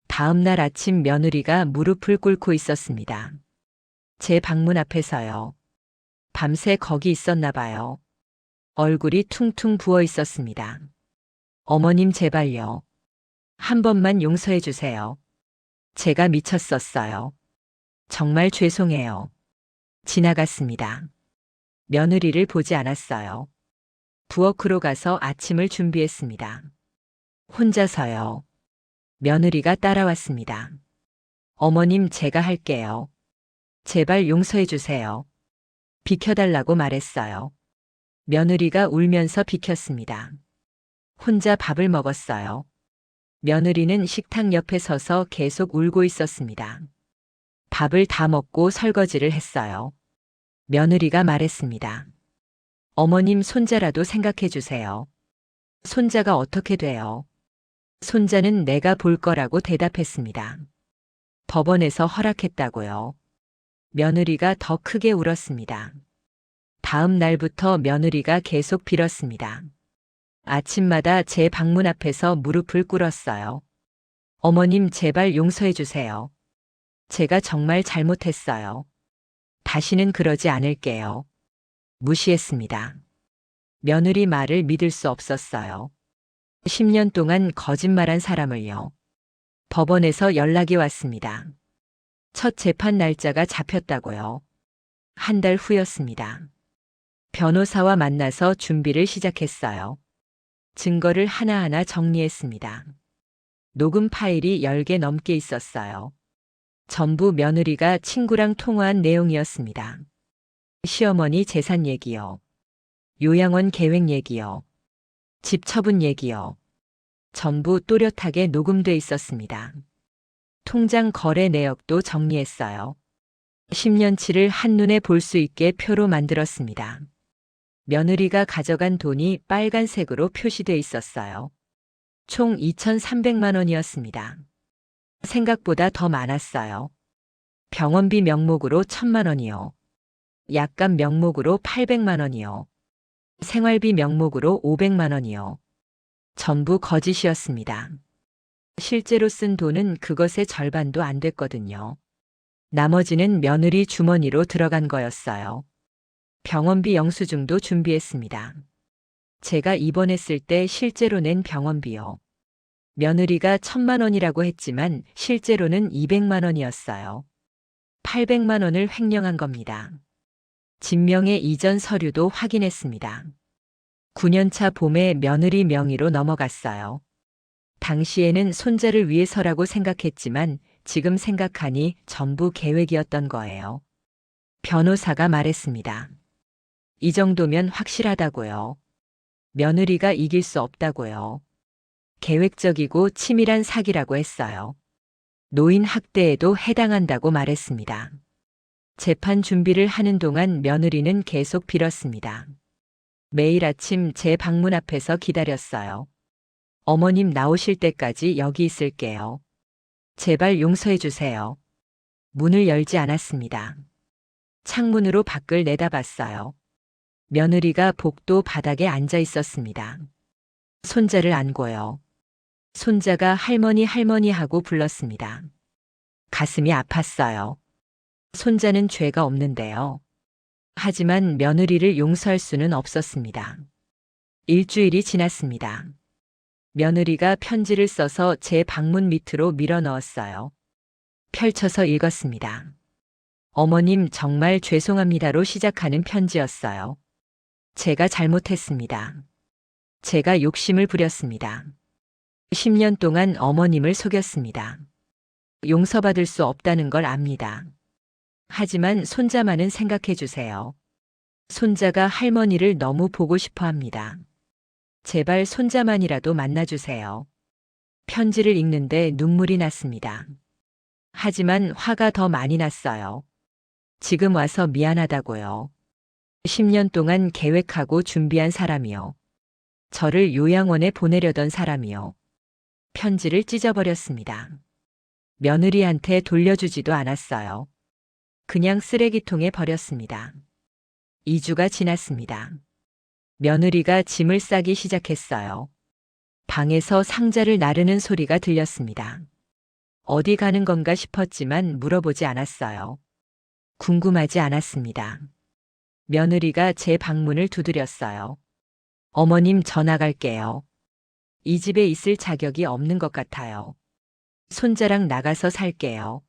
다음 날 아침 며느리가 무릎을 꿇고 있었습니다. 제 방문 앞에서요. 밤새 거기 있었나 봐요. 얼굴이 퉁퉁 부어 있었습니다. 어머님 제발요. 한 번만 용서해 주세요. 제가 미쳤었어요. 정말 죄송해요. 지나갔습니다. 며느리를 보지 않았어요. 부엌으로 가서 아침을 준비했습니다. 혼자서요. 며느리가 따라왔습니다. 어머님 제가 할게요. 제발 용서해 주세요. 비켜달라고 말했어요. 며느리가 울면서 비켰습니다. 혼자 밥을 먹었어요. 며느리는 식탁 옆에 서서 계속 울고 있었습니다. 밥을 다 먹고 설거지를 했어요. 며느리가 말했습니다. 어머님 손자라도 생각해 주세요. 손자가 어떻게 돼요? 손자는 내가 볼 거라고 대답했습니다. 법원에서 허락했다고요. 며느리가 더 크게 울었습니다. 다음 날부터 며느리가 계속 빌었습니다. 아침마다 제 방문 앞에서 무릎을 꿇었어요. 어머님 제발 용서해 주세요. 제가 정말 잘못했어요. 다시는 그러지 않을게요. 무시했습니다. 며느리 말을 믿을 수 없었어요. 10년 동안 거짓말한 사람을요. 법원에서 연락이 왔습니다. 첫 재판 날짜가 잡혔다고요. 한 달 후였습니다. 변호사와 만나서 준비를 시작했어요. 증거를 하나하나 정리했습니다. 녹음 파일이 10개 넘게 있었어요. 전부 며느리가 친구랑 통화한 내용이었습니다. 시어머니 재산 얘기요. 요양원 계획 얘기요. 집 처분 얘기요. 전부 또렷하게 녹음돼 있었습니다. 통장 거래 내역도 정리했어요. 10년치를 한눈에 볼 수 있게 표로 만들었습니다. 며느리가 가져간 돈이 빨간색으로 표시돼 있었어요. 총 2,300만 원이었습니다. 생각보다 더 많았어요. 병원비 명목으로 1,000만 원이요. 약값 명목으로 800만 원이요. 생활비 명목으로 500만 원이요. 전부 거짓이었습니다. 실제로 쓴 돈은 그것의 절반도 안 됐거든요. 나머지는 며느리 주머니로 들어간 거였어요. 병원비 영수증도 준비했습니다. 제가 입원했을 때 실제로 낸 병원비요. 며느리가 1,000만 원이라고 했지만 실제로는 200만 원이었어요. 800만 원을 횡령한 겁니다. 진명의 이전 서류도 확인했습니다. 9년차 봄에 며느리 명의로 넘어갔어요. 당시에는 손자를 위해서라고 생각했지만 지금 생각하니 전부 계획이었던 거예요. 변호사가 말했습니다. 이 정도면 확실하다고요. 며느리가 이길 수 없다고요. 계획적이고 치밀한 사기라고 했어요. 노인 학대에도 해당한다고 말했습니다. 재판 준비를 하는 동안 며느리는 계속 빌었습니다. 매일 아침 제 방문 앞에서 기다렸어요. 어머님 나오실 때까지 여기 있을게요. 제발 용서해 주세요. 문을 열지 않았습니다. 창문으로 밖을 내다봤어요. 며느리가 복도 바닥에 앉아 있었습니다. 손자를 안고요. 손자가 할머니 할머니 하고 불렀습니다. 가슴이 아팠어요. 손자는 죄가 없는데요. 하지만 며느리를 용서할 수는 없었습니다. 일주일이 지났습니다. 며느리가 편지를 써서 제 방문 밑으로 밀어 넣었어요. 펼쳐서 읽었습니다. 어머님 정말 죄송합니다로 시작하는 편지였어요. 제가 잘못했습니다. 제가 욕심을 부렸습니다. 10년 동안 어머님을 속였습니다. 용서받을 수 없다는 걸 압니다. 하지만 손자만은 생각해 주세요. 손자가 할머니를 너무 보고 싶어 합니다. 제발 손자만이라도 만나주세요. 편지를 읽는데 눈물이 났습니다. 하지만 화가 더 많이 났어요. 지금 와서 미안하다고요. 10년 동안 계획하고 준비한 사람이요. 저를 요양원에 보내려던 사람이요. 편지를 찢어버렸습니다. 며느리한테 돌려주지도 않았어요. 그냥 쓰레기통에 버렸습니다. 2주가 지났습니다. 며느리가 짐을 싸기 시작했어요. 방에서 상자를 나르는 소리가 들렸습니다. 어디 가는 건가 싶었지만 물어보지 않았어요. 궁금하지 않았습니다. 며느리가 제 방문을 두드렸어요. 어머님 저 나갈게요. 이 집에 있을 자격이 없는 것 같아요. 손자랑 나가서 살게요.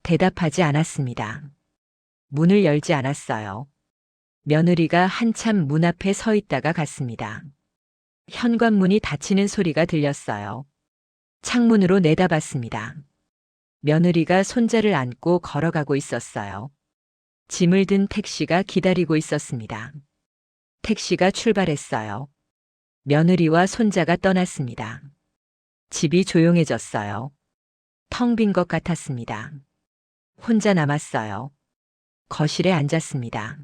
대답하지 않았습니다. 문을 열지 않았어요. 며느리가 한참 문 앞에 서 있다가 갔습니다. 현관문이 닫히는 소리가 들렸어요. 창문으로 내다봤습니다. 며느리가 손자를 안고 걸어가고 있었어요. 짐을 든 택시가 기다리고 있었습니다. 택시가 출발했어요. 며느리와 손자가 떠났습니다. 집이 조용해졌어요. 텅 빈 것 같았습니다. 혼자 남았어요. 거실에 앉았습니다.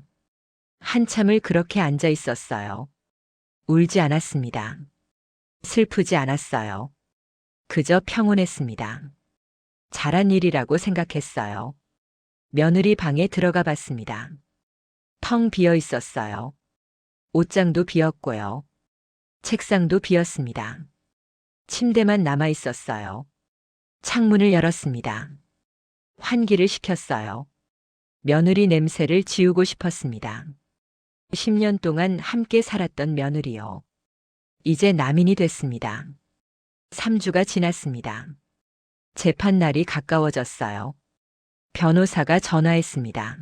한참을 그렇게 앉아 있었어요. 울지 않았습니다. 슬프지 않았어요. 그저 평온했습니다. 잘한 일이라고 생각했어요. 며느리 방에 들어가 봤습니다. 텅 비어 있었어요. 옷장도 비었고요. 책상도 비었습니다. 침대만 남아 있었어요. 창문을 열었습니다. 환기를 시켰어요. 며느리 냄새를 지우고 싶었습니다. 10년 동안 함께 살았던 며느리요. 이제 남인이 됐습니다. 3주가 지났습니다. 재판 날이 가까워졌어요. 변호사가 전화했습니다.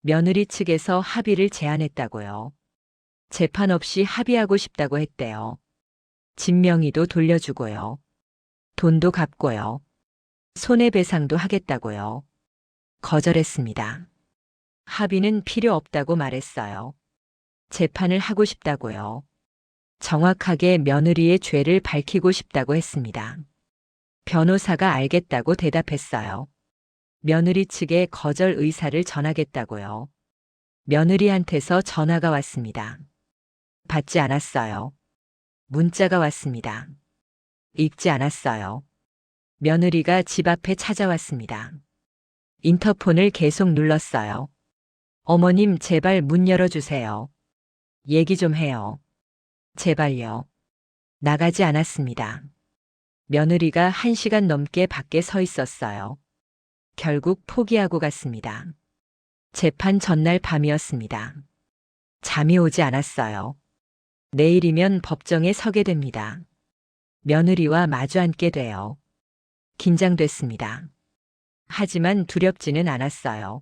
며느리 측에서 합의를 제안했다고요. 재판 없이 합의하고 싶다고 했대요. 진명의도 돌려주고요. 돈도 갚고요. 손해배상도 하겠다고요. 거절했습니다. 합의는 필요 없다고 말했어요. 재판을 하고 싶다고요. 정확하게 며느리의 죄를 밝히고 싶다고 했습니다. 변호사가 알겠다고 대답했어요. 며느리 측에 거절 의사를 전하겠다고요. 며느리한테서 전화가 왔습니다. 받지 않았어요. 문자가 왔습니다. 읽지 않았어요. 며느리가 집 앞에 찾아왔습니다. 인터폰을 계속 눌렀어요. 어머님, 제발 문 열어주세요. 얘기 좀 해요. 제발요. 나가지 않았습니다. 며느리가 1시간 넘게 밖에 서 있었어요. 결국 포기하고 갔습니다. 재판 전날 밤이었습니다. 잠이 오지 않았어요. 내일이면 법정에 서게 됩니다. 며느리와 마주 앉게 돼요. 긴장됐습니다. 하지만 두렵지는 않았어요.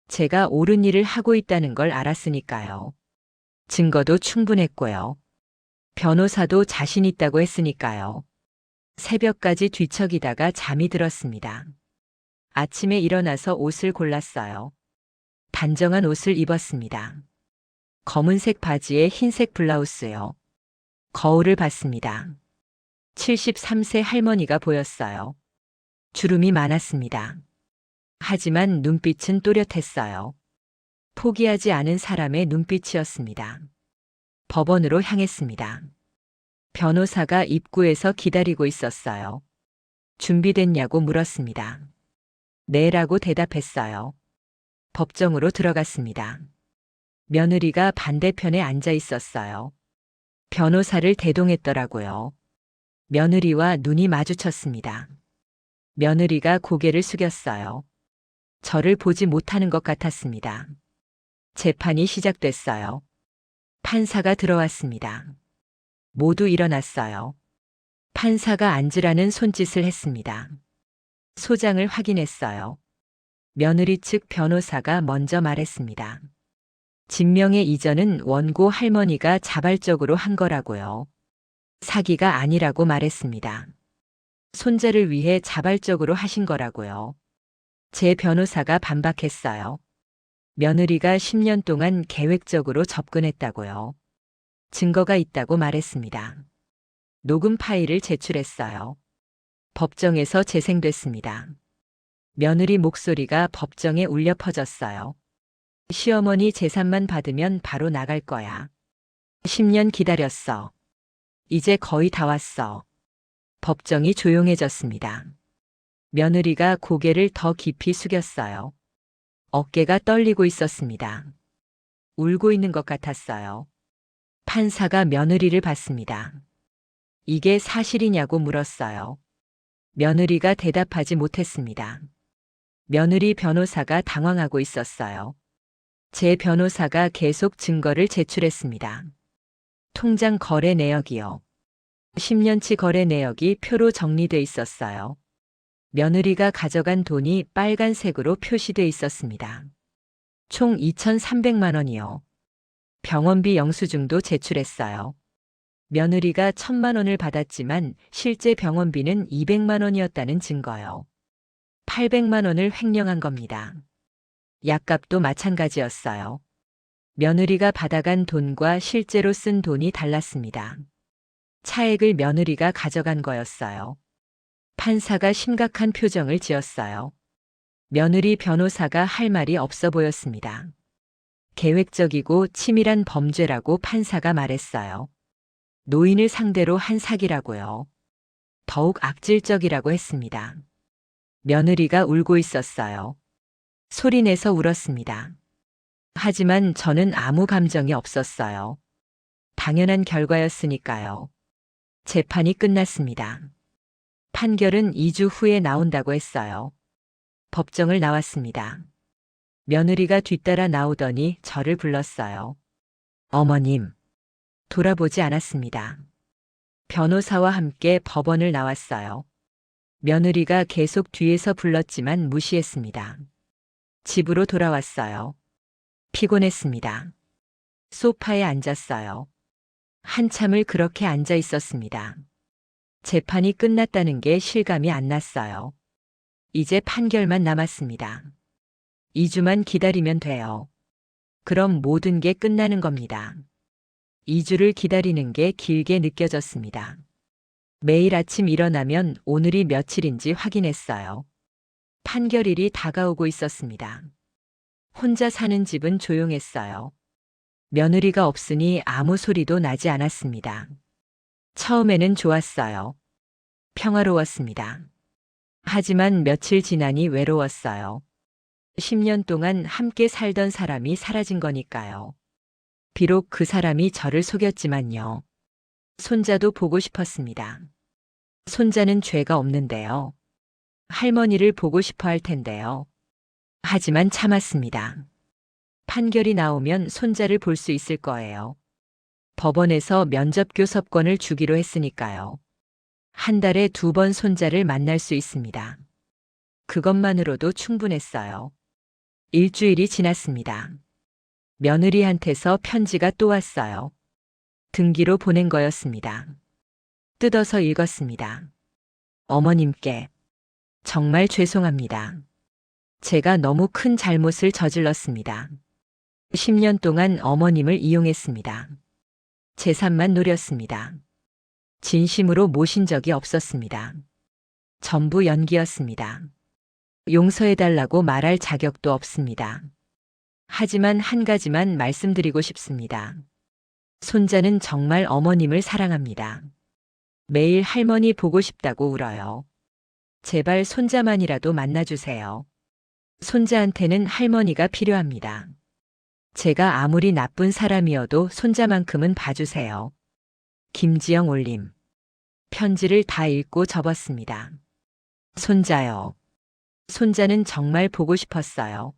제가 옳은 일을 하고 있다는 걸 알았으니까요. 증거도 충분했고요. 변호사도 자신 있다고 했으니까요. 새벽까지 뒤척이다가 잠이 들었습니다. 아침에 일어나서 옷을 골랐어요. 단정한 옷을 입었습니다. 검은색 바지에 흰색 블라우스요. 거울을 봤습니다. 73세 할머니가 보였어요. 주름이 많았습니다. 하지만 눈빛은 또렷했어요. 포기하지 않은 사람의 눈빛이었습니다. 법원으로 향했습니다. 변호사가 입구에서 기다리고 있었어요. 준비됐냐고 물었습니다. 네라고 대답했어요. 법정으로 들어갔습니다. 며느리가 반대편에 앉아 있었어요. 변호사를 대동했더라고요. 며느리와 눈이 마주쳤습니다. 며느리가 고개를 숙였어요. 저를 보지 못하는 것 같았습니다. 재판이 시작됐어요. 판사가 들어왔습니다. 모두 일어났어요. 판사가 앉으라는 손짓을 했습니다. 소장을 확인했어요. 며느리 측 변호사가 먼저 말했습니다. 진명의 이전은 원고 할머니가 자발적으로 한 거라고요. 사기가 아니라고 말했습니다. 손자를 위해 자발적으로 하신 거라고요. 제 변호사가 반박했어요. 며느리가 10년 동안 계획적으로 접근했다고요. 증거가 있다고 말했습니다. 녹음 파일을 제출했어요. 법정에서 재생됐습니다. 며느리 목소리가 법정에 울려 퍼졌어요. 시어머니 재산만 받으면 바로 나갈 거야. 10년 기다렸어. 이제 거의 다 왔어. 법정이 조용해졌습니다. 며느리가 고개를 더 깊이 숙였어요. 어깨가 떨리고 있었습니다. 울고 있는 것 같았어요. 판사가 며느리를 봤습니다. 이게 사실이냐고 물었어요. 며느리가 대답하지 못했습니다. 며느리 변호사가 당황하고 있었어요. 제 변호사가 계속 증거를 제출했습니다. 통장 거래 내역이요. 10년치 거래 내역이 표로 정리돼 있었어요. 며느리가 가져간 돈이 빨간색으로 표시돼 있었습니다. 총 2,300만 원이요. 병원비 영수증도 제출했어요. 며느리가 1,000만 원을 받았지만 실제 병원비는 200만 원이었다는 증거요. 800만 원을 횡령한 겁니다. 약값도 마찬가지였어요. 며느리가 받아간 돈과 실제로 쓴 돈이 달랐습니다. 차액을 며느리가 가져간 거였어요. 판사가 심각한 표정을 지었어요. 며느리 변호사가 할 말이 없어 보였습니다. 계획적이고 치밀한 범죄라고 판사가 말했어요. 노인을 상대로 한 사기라고요. 더욱 악질적이라고 했습니다. 며느리가 울고 있었어요. 소리내서 울었습니다. 하지만 저는 아무 감정이 없었어요. 당연한 결과였으니까요. 재판이 끝났습니다. 판결은 2주 후에 나온다고 했어요. 법정을 나왔습니다. 며느리가 뒤따라 나오더니 저를 불렀어요. 어머님, 돌아보지 않았습니다. 변호사와 함께 법원을 나왔어요. 며느리가 계속 뒤에서 불렀지만 무시했습니다. 집으로 돌아왔어요. 피곤했습니다. 소파에 앉았어요. 한참을 그렇게 앉아 있었습니다. 재판이 끝났다는 게 실감이 안 났어요. 이제 판결만 남았습니다. 2주만 기다리면 돼요. 그럼 모든 게 끝나는 겁니다. 2주를 기다리는 게 길게 느껴졌습니다. 매일 아침 일어나면 오늘이 며칠인지 확인했어요. 판결일이 다가오고 있었습니다. 혼자 사는 집은 조용했어요. 며느리가 없으니 아무 소리도 나지 않았습니다. 처음에는 좋았어요. 평화로웠습니다. 하지만 며칠 지나니 외로웠어요. 10년 동안 함께 살던 사람이 사라진 거니까요. 비록 그 사람이 저를 속였지만요. 손자도 보고 싶었습니다. 손자는 죄가 없는데요. 할머니를 보고 싶어 할 텐데요. 하지만 참았습니다. 판결이 나오면 손자를 볼 수 있을 거예요. 법원에서 면접 교섭권을 주기로 했으니까요. 한 달에 2번 손자를 만날 수 있습니다. 그것만으로도 충분했어요. 일주일이 지났습니다. 며느리한테서 편지가 또 왔어요. 등기로 보낸 거였습니다. 뜯어서 읽었습니다. 어머님께 정말 죄송합니다. 제가 너무 큰 잘못을 저질렀습니다. 10년 동안 어머님을 이용했습니다. 재산만 노렸습니다. 진심으로 모신 적이 없었습니다. 전부 연기였습니다. 용서해달라고 말할 자격도 없습니다. 하지만 한 가지만 말씀드리고 싶습니다. 손자는 정말 어머님을 사랑합니다. 매일 할머니 보고 싶다고 울어요. 제발 손자만이라도 만나주세요. 손자한테는 할머니가 필요합니다. 제가 아무리 나쁜 사람이어도 손자만큼은 봐주세요. 김지영 올림. 편지를 다 읽고 접었습니다. 손자요. 손자는 정말 보고 싶었어요.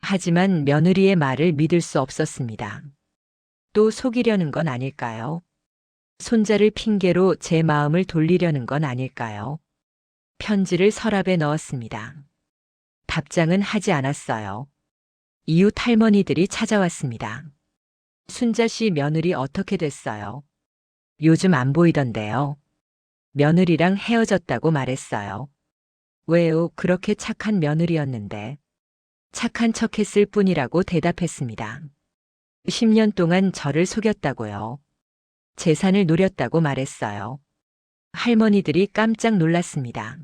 하지만 며느리의 말을 믿을 수 없었습니다. 또 속이려는 건 아닐까요? 손자를 핑계로 제 마음을 돌리려는 건 아닐까요? 편지를 서랍에 넣었습니다. 답장은 하지 않았어요. 이웃 할머니들이 찾아왔습니다. 순자 씨 며느리 어떻게 됐어요? 요즘 안 보이던데요. 며느리랑 헤어졌다고 말했어요. 왜요? 그렇게 착한 며느리였는데. 착한 척 했을 뿐이라고 대답했습니다. 10년 동안 저를 속였다고요. 재산을 노렸다고 말했어요. 할머니들이 깜짝 놀랐습니다.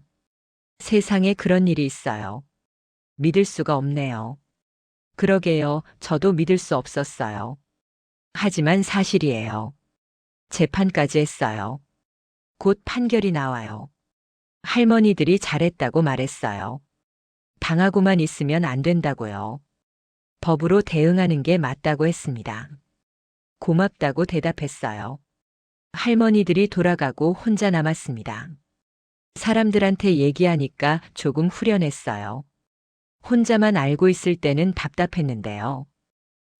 세상에 그런 일이 있어요. 믿을 수가 없네요. 그러게요. 저도 믿을 수 없었어요. 하지만 사실이에요. 재판까지 했어요. 곧 판결이 나와요. 할머니들이 잘했다고 말했어요. 당하고만 있으면 안 된다고요. 법으로 대응하는 게 맞다고 했습니다. 고맙다고 대답했어요. 할머니들이 돌아가고 혼자 남았습니다. 사람들한테 얘기하니까 조금 후련했어요. 혼자만 알고 있을 때는 답답했는데요.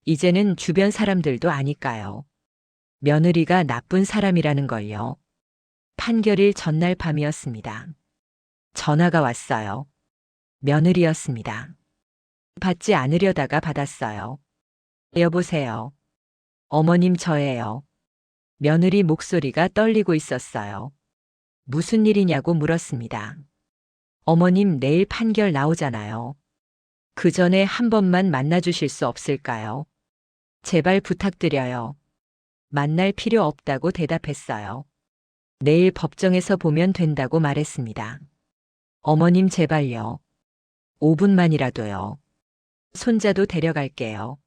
이제는 주변 사람들도 아니까요. 며느리가 나쁜 사람이라는 걸요. 판결일 전날 밤이었습니다. 전화가 왔어요. 며느리였습니다. 받지 않으려다가 받았어요. 여보세요. 어머님 저예요. 며느리 목소리가 떨리고 있었어요. 무슨 일이냐고 물었습니다. 어머님 내일 판결 나오잖아요. 그 전에 한 번만 만나주실 수 없을까요? 제발 부탁드려요. 만날 필요 없다고 대답했어요. 내일 법정에서 보면 된다고 말했습니다. 어머님 제발요. 5분만이라도요. 손자도 데려갈게요.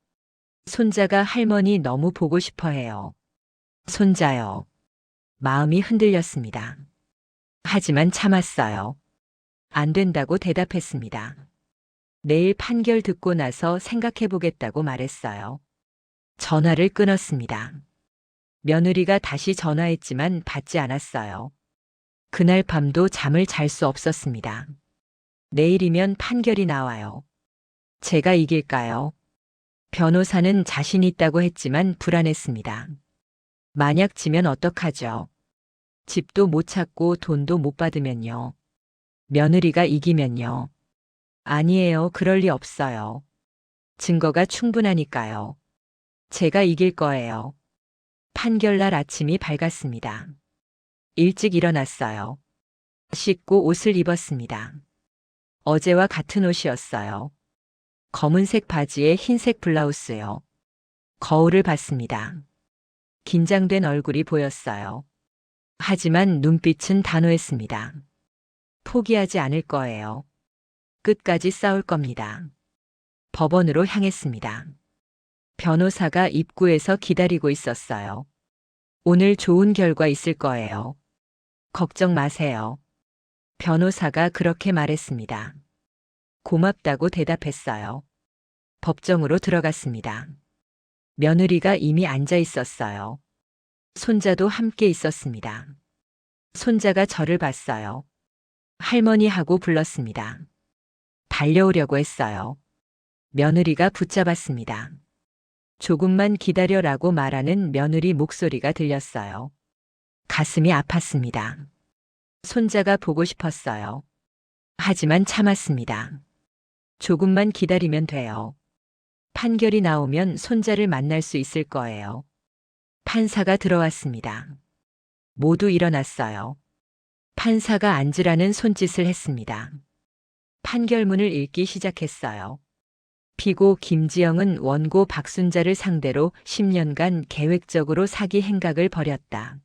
손자가 할머니 너무 보고 싶어 해요. 손자요. 마음이 흔들렸습니다. 하지만 참았어요. 안 된다고 대답했습니다. 내일 판결 듣고 나서 생각해 보겠다고 말했어요. 전화를 끊었습니다. 며느리가 다시 전화했지만 받지 않았어요. 그날 밤도 잠을 잘 수 없었습니다. 내일이면 판결이 나와요. 제가 이길까요? 변호사는 자신 있다고 했지만 불안했습니다. 만약 지면 어떡하죠? 집도 못 찾고 돈도 못 받으면요. 며느리가 이기면요. 아니에요. 그럴 리 없어요. 증거가 충분하니까요. 제가 이길 거예요. 판결날 아침이 밝았습니다. 일찍 일어났어요. 씻고 옷을 입었습니다. 어제와 같은 옷이었어요. 검은색 바지에 흰색 블라우스요. 거울을 봤습니다. 긴장된 얼굴이 보였어요. 하지만 눈빛은 단호했습니다. 포기하지 않을 거예요. 끝까지 싸울 겁니다. 법원으로 향했습니다. 변호사가 입구에서 기다리고 있었어요. 오늘 좋은 결과 있을 거예요. 걱정 마세요. 변호사가 그렇게 말했습니다. 고맙다고 대답했어요. 법정으로 들어갔습니다. 며느리가 이미 앉아 있었어요. 손자도 함께 있었습니다. 손자가 저를 봤어요. 할머니하고 불렀습니다. 달려오려고 했어요. 며느리가 붙잡았습니다. 조금만 기다려라고 말하는 며느리 목소리가 들렸어요. 가슴이 아팠습니다. 손자가 보고 싶었어요. 하지만 참았습니다. 조금만 기다리면 돼요. 판결이 나오면 손자를 만날 수 있을 거예요. 판사가 들어왔습니다. 모두 일어났어요. 판사가 앉으라는 손짓을 했습니다. 판결문을 읽기 시작했어요. 피고 김지영은 원고 박순자를 상대로 10년간 계획적으로 사기 행각을 벌였다.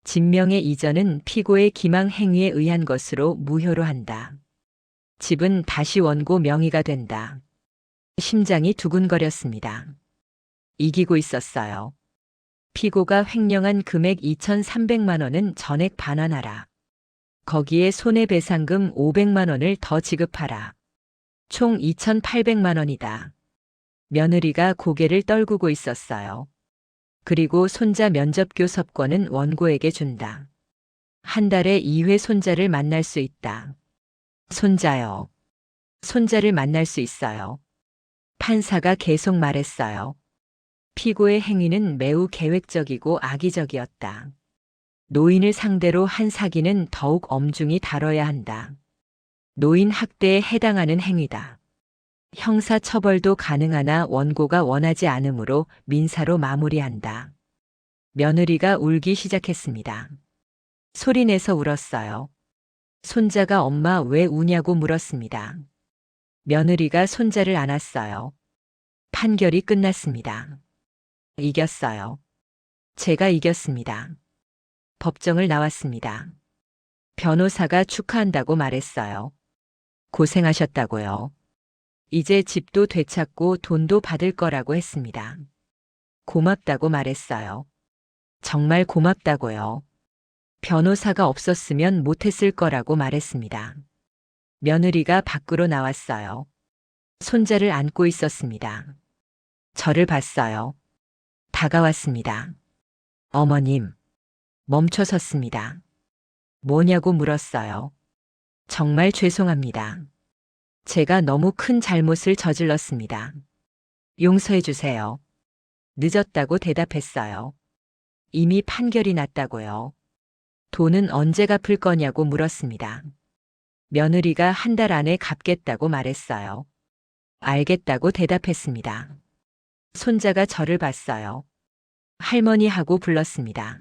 진명의 이전은 피고의 기망 행위에 의한 것으로 무효로 한다. 집은 다시 원고 명의가 된다. 심장이 두근거렸습니다. 이기고 있었어요. 피고가 횡령한 금액 2,300만 원은 전액 반환하라. 거기에 손해배상금 500만 원을 더 지급하라. 총 2,800만 원이다. 며느리가 고개를 떨구고 있었어요. 그리고 손자 면접 교섭권은 원고에게 준다. 한 달에 2회 손자를 만날 수 있다. 손자요. 손자를 만날 수 있어요. 판사가 계속 말했어요. 피고의 행위는 매우 계획적이고 악의적이었다. 노인을 상대로 한 사기는 더욱 엄중히 다뤄야 한다. 노인 학대에 해당하는 행위다. 형사 처벌도 가능하나 원고가 원하지 않으므로 민사로 마무리한다. 며느리가 울기 시작했습니다. 소리내서 울었어요. 손자가 엄마 왜 우냐고 물었습니다. 며느리가 손자를 안았어요. 판결이 끝났습니다. 이겼어요. 제가 이겼습니다. 법정을 나왔습니다. 변호사가 축하한다고 말했어요. 고생하셨다고요. 이제 집도 되찾고 돈도 받을 거라고 했습니다. 고맙다고 말했어요. 정말 고맙다고요. 변호사가 없었으면 못했을 거라고 말했습니다. 며느리가 밖으로 나왔어요. 손자를 안고 있었습니다. 저를 봤어요. 다가왔습니다. 어머님. 멈춰 섰습니다. 뭐냐고 물었어요. 정말 죄송합니다. 제가 너무 큰 잘못을 저질렀습니다. 용서해 주세요. 늦었다고 대답했어요. 이미 판결이 났다고요. 돈은 언제 갚을 거냐고 물었습니다. 며느리가 한 달 안에 갚겠다고 말했어요. 알겠다고 대답했습니다. 손자가 저를 봤어요. 할머니하고 불렀습니다.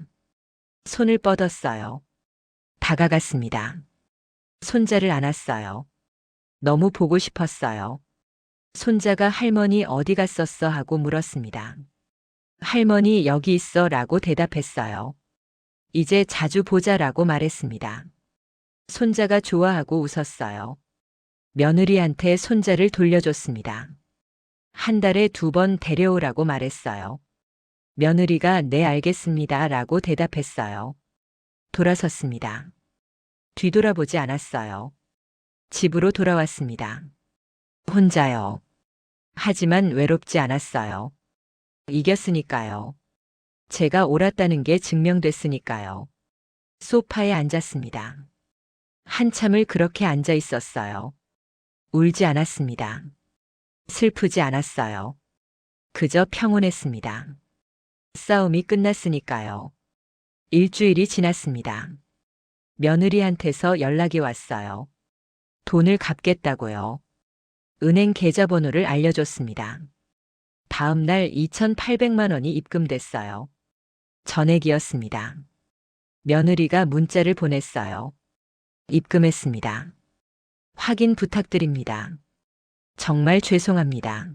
손을 뻗었어요. 다가갔습니다. 손자를 안았어요. 너무 보고 싶었어요. 손자가 할머니 어디 갔었어 하고 물었습니다. 할머니 여기 있어 라고 대답했어요. 이제 자주 보자라고 말했습니다. 손자가 좋아하고 웃었어요. 며느리한테 손자를 돌려줬습니다. 한 달에 2번 데려오라고 말했어요. 며느리가 네 알겠습니다 라고 대답했어요. 돌아섰습니다. 뒤돌아보지 않았어요. 집으로 돌아왔습니다. 혼자요. 하지만 외롭지 않았어요. 이겼으니까요. 제가 옳았다는 게 증명됐으니까요. 소파에 앉았습니다. 한참을 그렇게 앉아 있었어요. 울지 않았습니다. 슬프지 않았어요. 그저 평온했습니다. 싸움이 끝났으니까요. 일주일이 지났습니다. 며느리한테서 연락이 왔어요. 돈을 갚겠다고요. 은행 계좌번호를 알려줬습니다. 다음 날 2,800만 원이 입금됐어요. 전액이었습니다. 며느리가 문자를 보냈어요. 입금했습니다. 확인 부탁드립니다. 정말 죄송합니다.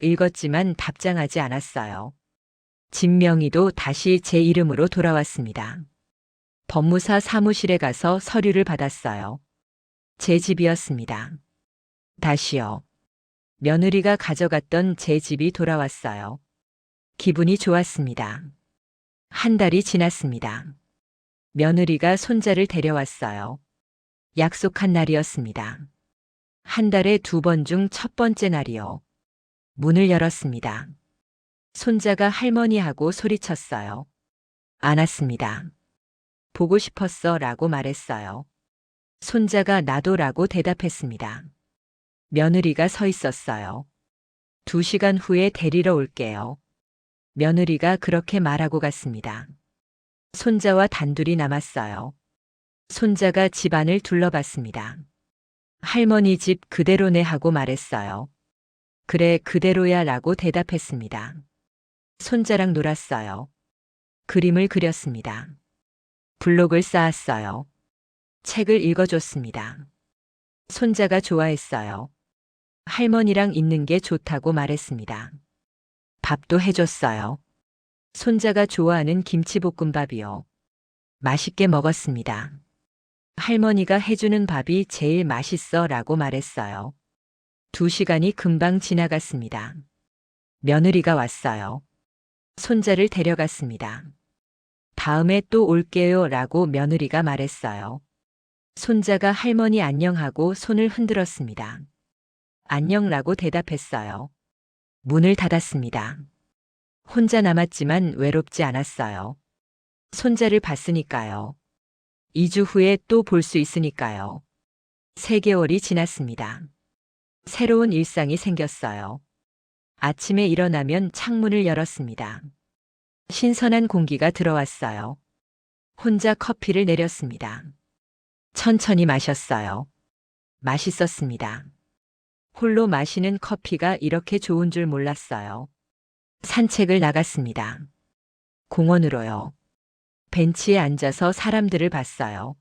읽었지만 답장하지 않았어요. 집 명의도 다시 제 이름으로 돌아왔습니다. 법무사 사무실에 가서 서류를 받았어요. 제 집이었습니다. 다시요. 며느리가 가져갔던 제 집이 돌아왔어요. 기분이 좋았습니다. 한 달이 지났습니다. 며느리가 손자를 데려왔어요. 약속한 날이었습니다. 한 달에 2번 중 첫 번째 날이요. 문을 열었습니다. 손자가 할머니하고 소리쳤어요. 안았습니다. 보고 싶었어 라고 말했어요. 손자가 나도라고 대답했습니다. 며느리가 서 있었어요. 2시간 후에 데리러 올게요. 며느리가 그렇게 말하고 갔습니다. 손자와 단둘이 남았어요. 손자가 집안을 둘러봤습니다. 할머니 집 그대로네 하고 말했어요. 그래, 그대로야 라고 대답했습니다. 손자랑 놀았어요. 그림을 그렸습니다. 블록을 쌓았어요. 책을 읽어줬습니다. 손자가 좋아했어요. 할머니랑 있는 게 좋다고 말했습니다. 밥도 해줬어요. 손자가 좋아하는 김치볶음밥이요. 맛있게 먹었습니다. 할머니가 해주는 밥이 제일 맛있어 라고 말했어요. 2시간이 금방 지나갔습니다. 며느리가 왔어요. 손자를 데려갔습니다. 다음에 또 올게요 라고 며느리가 말했어요. 손자가 할머니 안녕하고 손을 흔들었습니다. 안녕라고 대답했어요. 문을 닫았습니다. 혼자 남았지만 외롭지 않았어요. 손자를 봤으니까요. 2주 후에 또 볼 수 있으니까요. 3개월이 지났습니다. 새로운 일상이 생겼어요. 아침에 일어나면 창문을 열었습니다. 신선한 공기가 들어왔어요. 혼자 커피를 내렸습니다. 천천히 마셨어요. 맛있었습니다. 홀로 마시는 커피가 이렇게 좋은 줄 몰랐어요. 산책을 나갔습니다. 공원으로요. 벤치에 앉아서 사람들을 봤어요.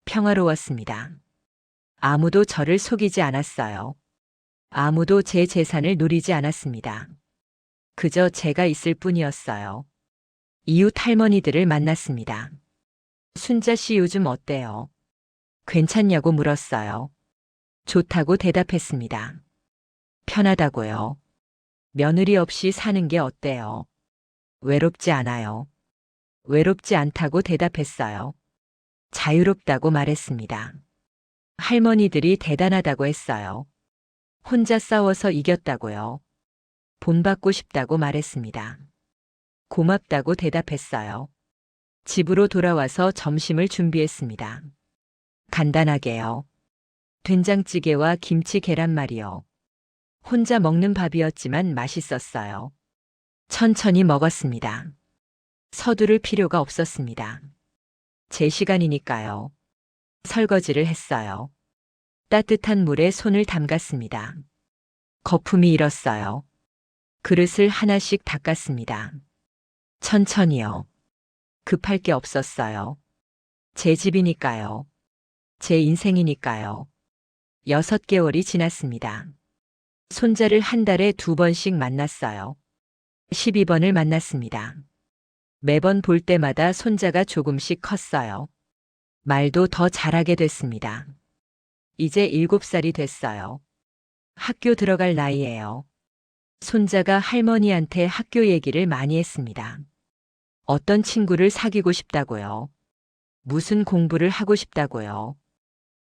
평화로웠습니다. 아무도 저를 속이지 않았어요. 아무도 제 재산을 노리지 않았습니다. 그저 제가 있을 뿐이었어요. 이웃 할머니들을 만났습니다. 순자 씨 요즘 어때요? 괜찮냐고 물었어요. 좋다고 대답했습니다. 편하다고요. 며느리 없이 사는 게 어때요? 외롭지 않아요. 외롭지 않다고 대답했어요. 자유롭다고 말했습니다. 할머니들이 대단하다고 했어요. 혼자 싸워서 이겼다고요. 본받고 싶다고 말했습니다. 고맙다고 대답했어요. 집으로 돌아와서 점심을 준비했습니다. 간단하게요. 된장찌개와 김치 계란말이요. 혼자 먹는 밥이었지만 맛있었어요. 천천히 먹었습니다. 서두를 필요가 없었습니다. 제 시간이니까요. 설거지를 했어요. 따뜻한 물에 손을 담갔습니다. 거품이 일었어요. 그릇을 하나씩 닦았습니다. 천천히요. 급할 게 없었어요. 제 집이니까요. 제 인생이니까요. 6개월이 지났습니다. 손자를 한 달에 2번씩 만났어요. 12번을 만났습니다. 매번 볼 때마다 손자가 조금씩 컸어요. 말도 더 잘하게 됐습니다. 이제 7살이 됐어요. 학교 들어갈 나이예요. 손자가 할머니한테 학교 얘기를 많이 했습니다. 어떤 친구를 사귀고 싶다고요. 무슨 공부를 하고 싶다고요.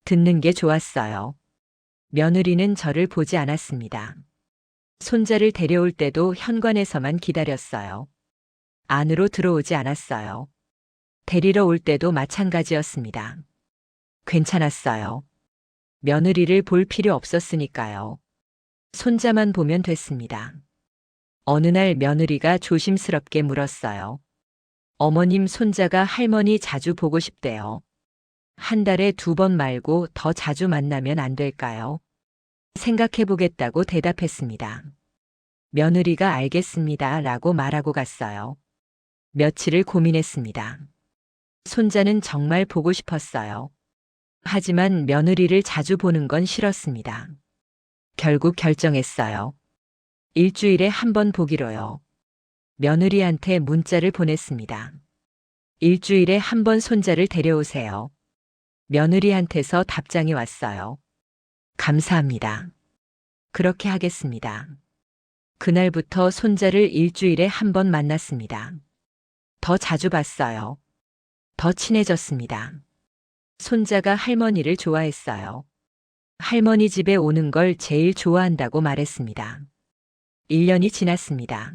듣는 게 좋았어요. 며느리는 저를 보지 않았습니다. 손자를 데려올 때도 현관에서만 기다렸어요. 안으로 들어오지 않았어요. 데리러 올 때도 마찬가지였습니다. 괜찮았어요. 며느리를 볼 필요 없었으니까요. 손자만 보면 됐습니다. 어느 날 며느리가 조심스럽게 물었어요. 어머님, 손자가 할머니 자주 보고 싶대요. 한 달에 2번 말고 더 자주 만나면 안 될까요? 생각해 보겠다고 대답했습니다. 며느리가 알겠습니다 라고 말하고 갔어요. 며칠을 고민했습니다. 손자는 정말 보고 싶었어요. 하지만 며느리를 자주 보는 건 싫었습니다. 결국 결정했어요. 일주일에 1번 보기로요. 며느리한테 문자를 보냈습니다. 일주일에 1번 손자를 데려오세요. 며느리한테서 답장이 왔어요. 감사합니다. 그렇게 하겠습니다. 그날부터 손자를 일주일에 1번 만났습니다. 더 자주 봤어요. 더 친해졌습니다. 손자가 할머니를 좋아했어요. 할머니 집에 오는 걸 제일 좋아한다고 말했습니다. 1년이 지났습니다.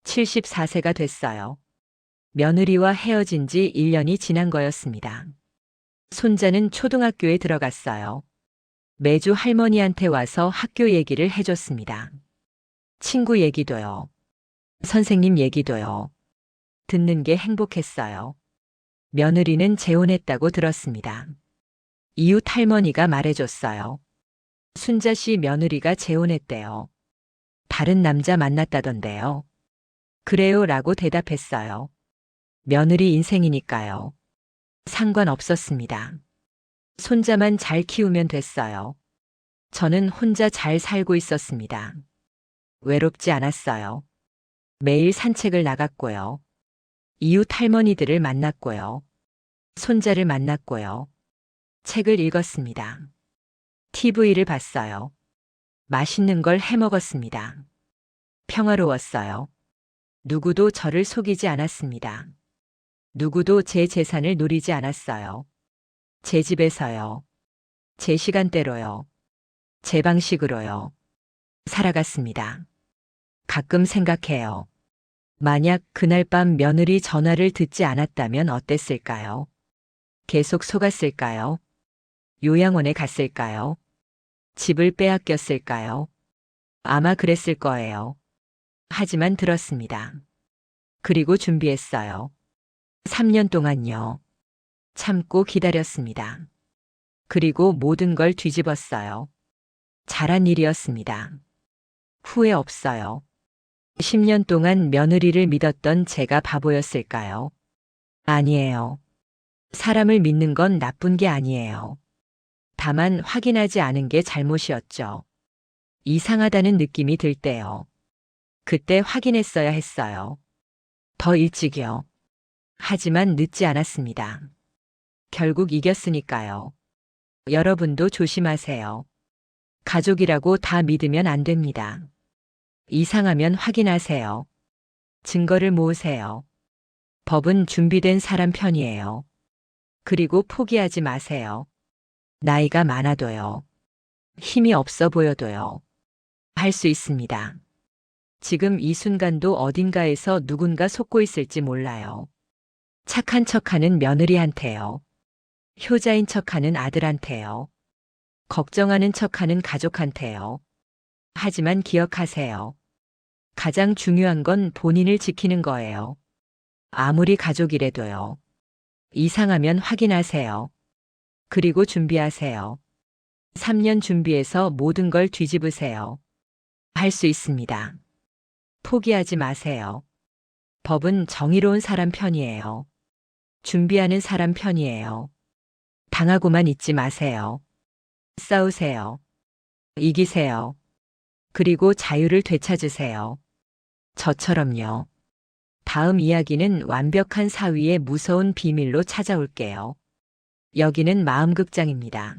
74세가 됐어요. 며느리와 헤어진 지 1년이 지난 거였습니다. 손자는 초등학교에 들어갔어요. 매주 할머니한테 와서 학교 얘기를 해줬습니다. 친구 얘기도요. 선생님 얘기도요. 듣는 게 행복했어요. 며느리는 재혼했다고 들었습니다. 이웃 할머니가 말해줬어요. 순자 씨 며느리가 재혼했대요. 다른 남자 만났다던데요. 그래요 라고 대답했어요. 며느리 인생이니까요. 상관없었습니다. 손자만 잘 키우면 됐어요. 저는 혼자 잘 살고 있었습니다. 외롭지 않았어요. 매일 산책을 나갔고요. 이웃 할머니들을 만났고요. 손자를 만났고요. 책을 읽었습니다. TV를 봤어요. 맛있는 걸 해 먹었습니다. 평화로웠어요. 누구도 저를 속이지 않았습니다. 누구도 제 재산을 노리지 않았어요. 제 집에서요. 제 시간대로요. 제 방식으로요. 살아갔습니다. 가끔 생각해요. 만약 그날 밤 며느리 전화를 듣지 않았다면 어땠을까요? 계속 속았을까요? 요양원에 갔을까요? 집을 빼앗겼을까요? 아마 그랬을 거예요. 하지만 들었습니다. 그리고 준비했어요. 3년 동안요. 참고 기다렸습니다. 그리고 모든 걸 뒤집었어요. 잘한 일이었습니다. 후회 없어요. 10년 동안 며느리를 믿었던 제가 바보였을까요? 아니에요. 사람을 믿는 건 나쁜 게 아니에요. 다만 확인하지 않은 게 잘못이었죠. 이상하다는 느낌이 들 때요. 그때 확인했어야 했어요. 더 일찍이요. 하지만 늦지 않았습니다. 결국 이겼으니까요. 여러분도 조심하세요. 가족이라고 다 믿으면 안 됩니다. 이상하면 확인하세요. 증거를 모으세요. 법은 준비된 사람 편이에요. 그리고 포기하지 마세요. 나이가 많아도요. 힘이 없어 보여도요. 할 수 있습니다. 지금 이 순간도 어딘가에서 누군가 속고 있을지 몰라요. 착한 척하는 며느리한테요. 효자인 척하는 아들한테요. 걱정하는 척하는 가족한테요. 하지만 기억하세요. 가장 중요한 건 본인을 지키는 거예요. 아무리 가족이라도요. 이상하면 확인하세요. 그리고 준비하세요. 3년 준비해서 모든 걸 뒤집으세요. 할 수 있습니다. 포기하지 마세요. 법은 정의로운 사람 편이에요. 준비하는 사람 편이에요. 당하고만 있지 마세요. 싸우세요. 이기세요. 그리고 자유를 되찾으세요. 저처럼요. 다음 이야기는 완벽한 사위의 무서운 비밀로 찾아올게요. 여기는 마음극장입니다.